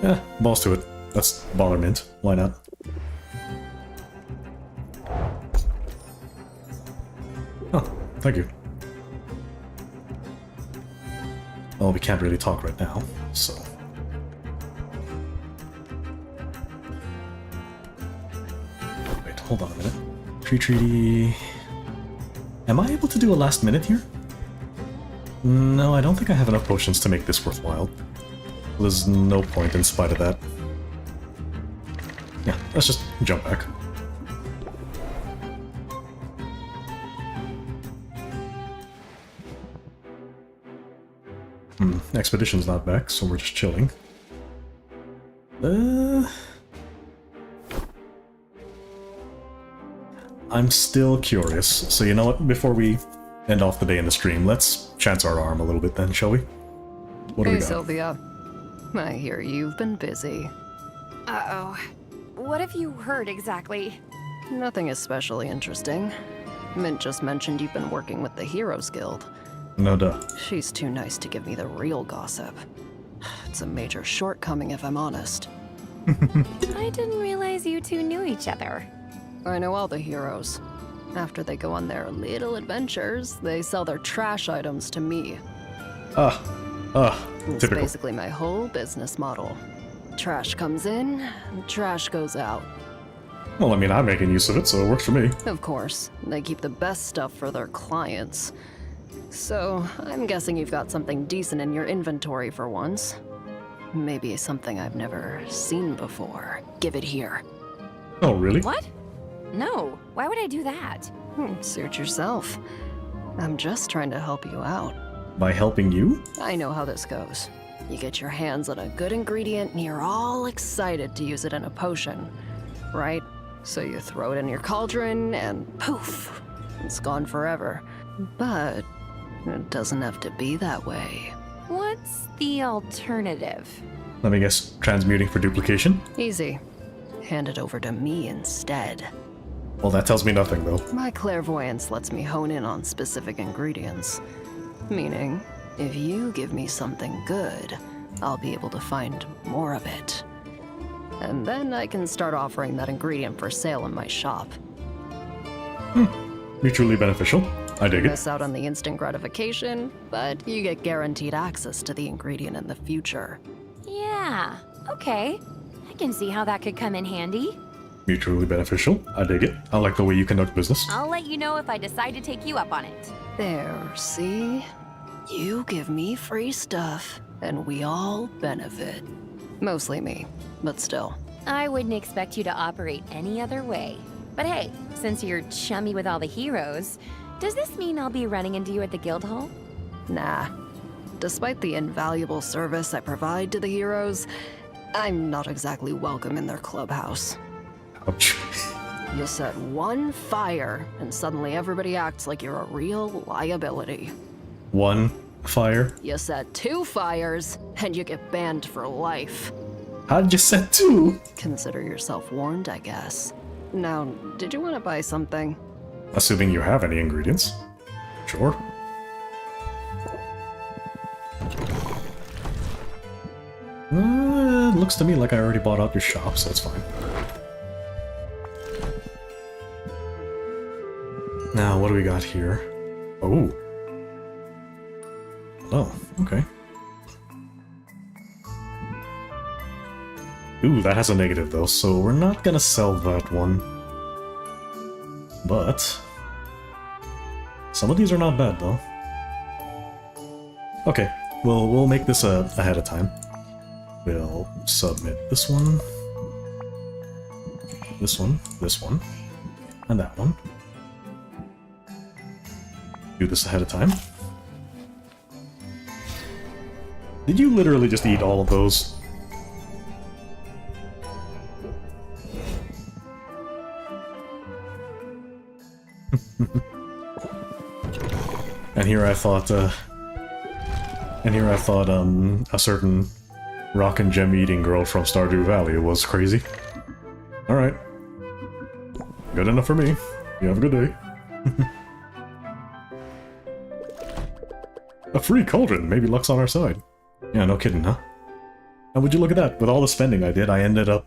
yeah, balls to it. Let's bother Mint. Why not? Oh, thank you. Well, we can't really talk right now, so... wait, hold on a minute. Treaty... am I able to do a last minute here? No, I don't think I have enough potions to make this worthwhile. There's no point in spite of that. Yeah, let's just jump back. Expedition's not back, so we're just chilling. I'm still curious, so you know what? Before we end off the day in the stream, let's chance our arm a little bit then, shall we? What do we Hey, got? Sylvia. I hear you've been busy. Uh-oh. What have you heard exactly? Nothing especially interesting. Mint just mentioned you've been working with the Heroes Guild. No duh. She's too nice to give me the real gossip. It's a major shortcoming if I'm honest. I didn't realize you two knew each other. I know all the heroes. After they go on their little adventures, they sell their trash items to me. It's Typical. basically my whole business model. Trash comes in, trash goes out. Well, I mean, I'm making use of it, so it works for me. Of course, they keep the best stuff for their clients. So, I'm guessing you've got something decent in your inventory for once. Maybe something I've never seen before. Give it here. Oh, really? What? No, why would I do that? Suit yourself. I'm just trying to help you out. By helping you? I know how this goes. You get your hands on a good ingredient and you're all excited to use it in a potion, right? So you throw it in your cauldron and poof, it's gone forever. But it doesn't have to be that way. What's the alternative? Let me guess, transmuting for duplication? Easy. Hand it over to me instead. Well, that tells me nothing, though. My clairvoyance lets me hone in on specific ingredients. Meaning, if you give me something good, I'll be able to find more of it. And then I can start offering that ingredient for sale in my shop. Mutually beneficial. I dig it. Miss out on the instant gratification, but you get guaranteed access to the ingredient in the future. Yeah, okay. I can see how that could come in handy. Mutually beneficial. I dig it. I like the way you conduct business. I'll let you know if I decide to take you up on it. There, see? You give me free stuff, and we all benefit. Mostly me, but still. I wouldn't expect you to operate any other way. But hey, since you're chummy with all the heroes, does this mean I'll be running into you at the guild hall? Nah. Despite the invaluable service I provide to the heroes, I'm not exactly welcome in their clubhouse. Ouch. You set one fire, and suddenly everybody acts like you're a real liability. One fire. You set two fires, and you get banned for life. How'd you set two? Consider yourself warned, I guess. Now, did you want to buy something? Assuming you have any ingredients. Sure. It looks to me like I already bought out your shop, so it's fine. Now, what do we got here? Oh. Oh, okay. Ooh, that has a negative though, so we're not gonna sell that one. But some of these are not bad though. Okay, we'll make this ahead of time. We'll submit this one, and that one. Do this ahead of time. Did you literally just eat all of those? And here I thought, a certain rock and gem eating girl from Stardew Valley was crazy. Alright. Good enough for me. You have a good day. A free cauldron! Maybe luck's on our side. Yeah, no kidding, huh? And would you look at that? With all the spending I did, I ended up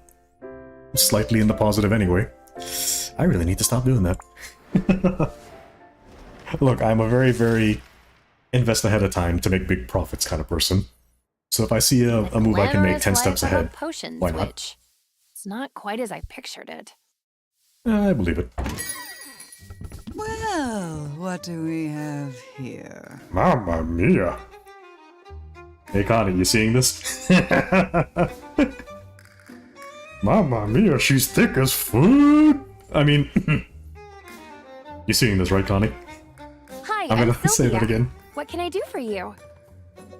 slightly in the positive anyway. I really need to stop doing that. Look, I'm a very, very invest ahead of time to make big profits kind of person. So if I see a move I can make 10 steps ahead, Potions, why not? which it's not quite as I pictured it. I believe it. Well, what do we have here? Mamma mia! Hey Connie, you seeing this? Mamma mia, she's thick as food! I mean... You seeing this, right, Connie? Hi, I'm gonna Sylvia. say that again. What can I do for you?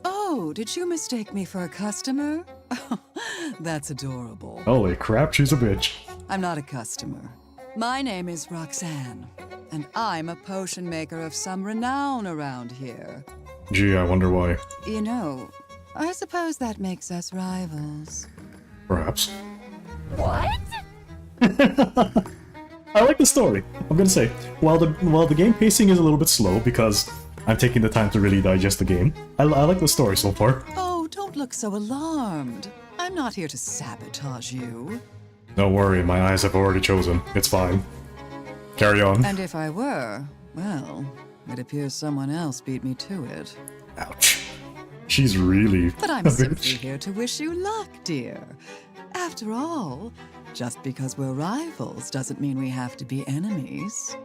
Oh, did you mistake me for a customer? That's adorable. Holy crap, she's a bitch. I'm not a customer. My name is Roxanne, and I'm a potion maker of some renown around here. Gee, I wonder why. You know, I suppose that makes us rivals. Perhaps. What? I like the story. I'm gonna say, while the game pacing is a little bit slow because I'm taking the time to really digest the game, I like the story so far. Oh, don't look so alarmed. I'm not here to sabotage you. Don't worry, my eyes have already chosen. It's fine. Carry on. And if I were, well, it appears someone else beat me to it. Ouch. She's really But I'm a simply bitch. here to wish you luck, dear. After all, just because we're rivals doesn't mean we have to be enemies.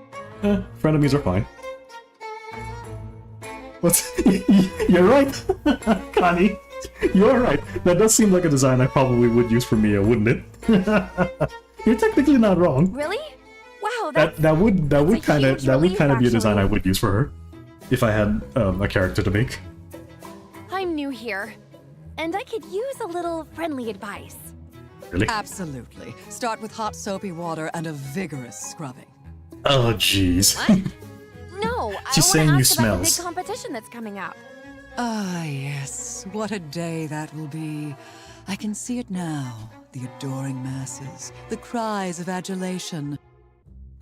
Frenemies are fine. What's... You're right, Connie. You're right. That does seem like a design I probably would use for Mia, wouldn't it? You're technically not wrong. Really? Wow, That would kind of huge relief, be a design I actually. would use for her if I had a character to make. I'm new here, and I could use a little friendly advice. Really? Absolutely. Start with hot soapy water and a vigorous scrubbing. Oh jeez. No, She's I saying want you to ask about the smells. big competition that's coming up. Ah, yes. What a day that will be. I can see it now. The adoring masses, the cries of adulation,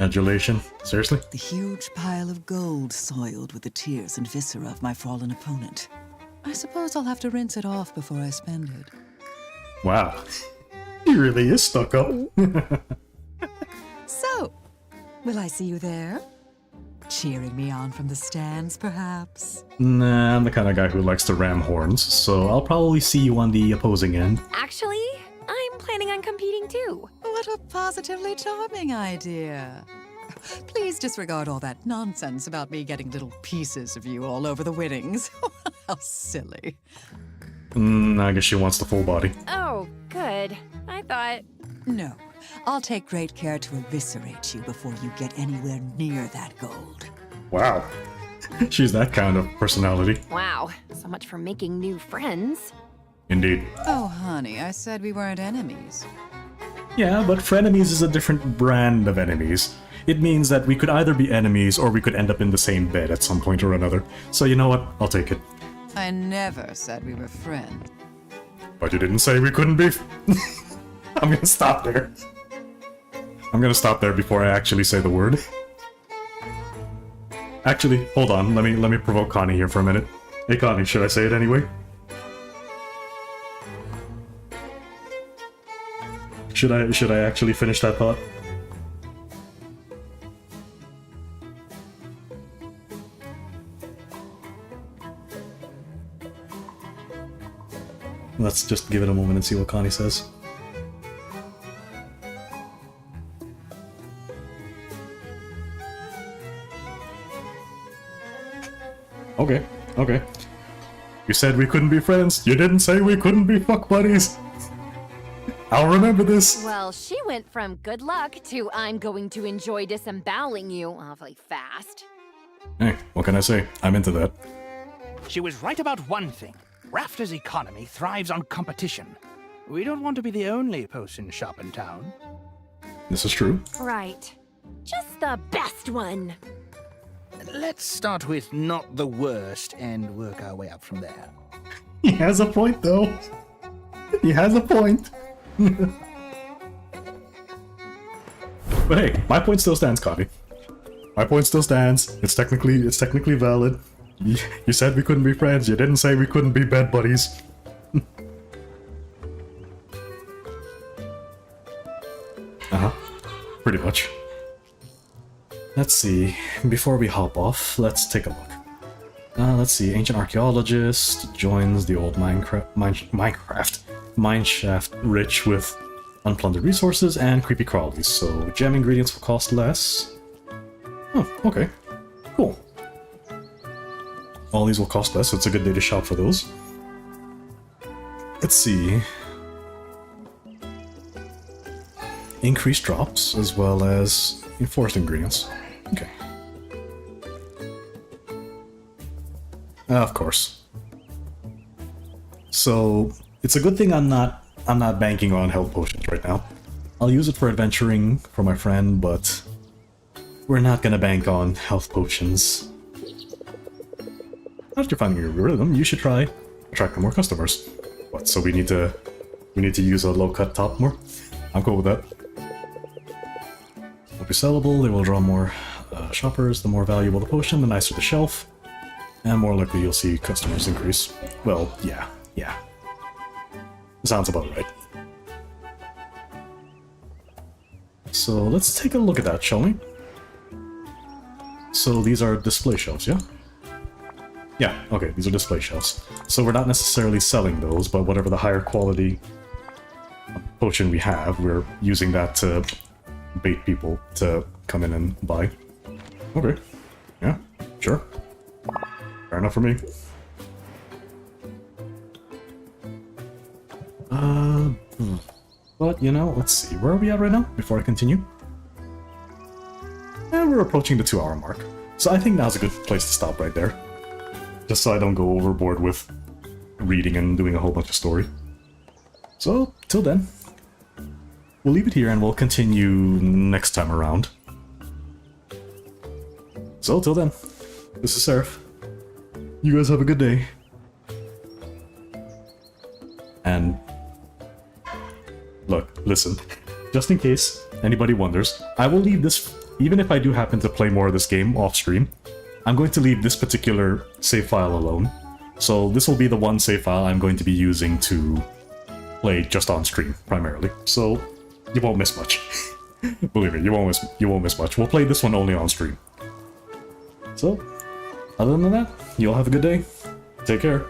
Adulation? Seriously? the huge pile of gold soiled with the tears and viscera of my fallen opponent. I suppose I'll have to rinse it off before I spend it. Wow. He really is stuck up. So, will I see you there? Cheering me on from the stands, perhaps? Nah, I'm the kind of guy who likes to ram horns, so I'll probably see you on the opposing end. Actually, I'm planning on competing too. What a positively charming idea. Please disregard all that nonsense about me getting little pieces of you all over the winnings. How silly. I guess she wants the full body. Oh, good. I thought... No, I'll take great care to eviscerate you before you get anywhere near that gold. Wow. She's that kind of personality. Wow, so much for making new friends. Indeed. Oh, honey, I said we weren't enemies. Yeah, but frenemies is a different brand of enemies. It means that we could either be enemies or we could end up in the same bed at some point or another. So you know what? I'll take it. I never said we were friends. But you didn't say we couldn't be... I'm gonna stop there. I'm gonna stop there before I actually say the word. Actually, hold on. Let me provoke Connie here for a minute. Hey Connie, should I say it anyway? Should I actually finish that thought? Let's just give it a moment and see what Connie says. Okay, okay. You said we couldn't be friends. You didn't say we couldn't be fuck buddies. I'll remember this. Well, she went from good luck to I'm going to enjoy disemboweling you awfully fast. Hey, what can I say? I'm into that. She was right about one thing. Rafter's economy thrives on competition. We don't want to be the only potion shop in town. This is true. Right. Just the best one. Let's start with not the worst and work our way up from there. He has a point, though. He has a point. But hey, my point still stands, Connie. My point still stands. It's technically valid. You said we couldn't be friends. You didn't say we couldn't be bed buddies. Pretty much. Let's see. Before we hop off, let's take a look. Let's see. Ancient archaeologist joins the old mineshaft rich with unplundered resources and creepy crawlies. So gem ingredients will cost less. Oh, okay. Cool. All these will cost less, so it's a good day to shop for those. let's see. Increased drops as well as enforced ingredients. Okay. Of course. So it's a good thing I'm not banking on health potions right now. I'll use it for adventuring for my friend, but we're not gonna bank on health potions. After finding a rhythm, you should try attracting more customers. What? So we need to use a low cut top more? I'm cool with that. Will be sellable. They will draw more shoppers. The more valuable the potion, the nicer the shelf, and more likely you'll see customers increase. Well, yeah. Sounds about right. So let's take a look at that, shall we? So these are display shelves, yeah? Yeah, okay, these are display shelves. So we're not necessarily selling those, but whatever the higher quality potion we have, we're using that to bait people to come in and buy. Okay, yeah, sure. Fair enough for me. But, you know, let's see, where are we at right now, before I continue? And we're approaching the 2-hour mark. So I think now's a good place to stop right there. Just so I don't go overboard with reading and doing a whole bunch of story. So, till then, we'll leave it here and we'll continue next time around. So, till then, this is Seraph. You guys have a good day. And look, listen, just in case anybody wonders, I will leave this, even if I do happen to play more of this game off stream, I'm going to leave this particular save file alone. So this will be the one save file I'm going to be using to play just on stream, primarily. So you won't miss much. Believe me, you won't miss much. We'll play this one only on stream. So, other than that, you all have a good day. Take care.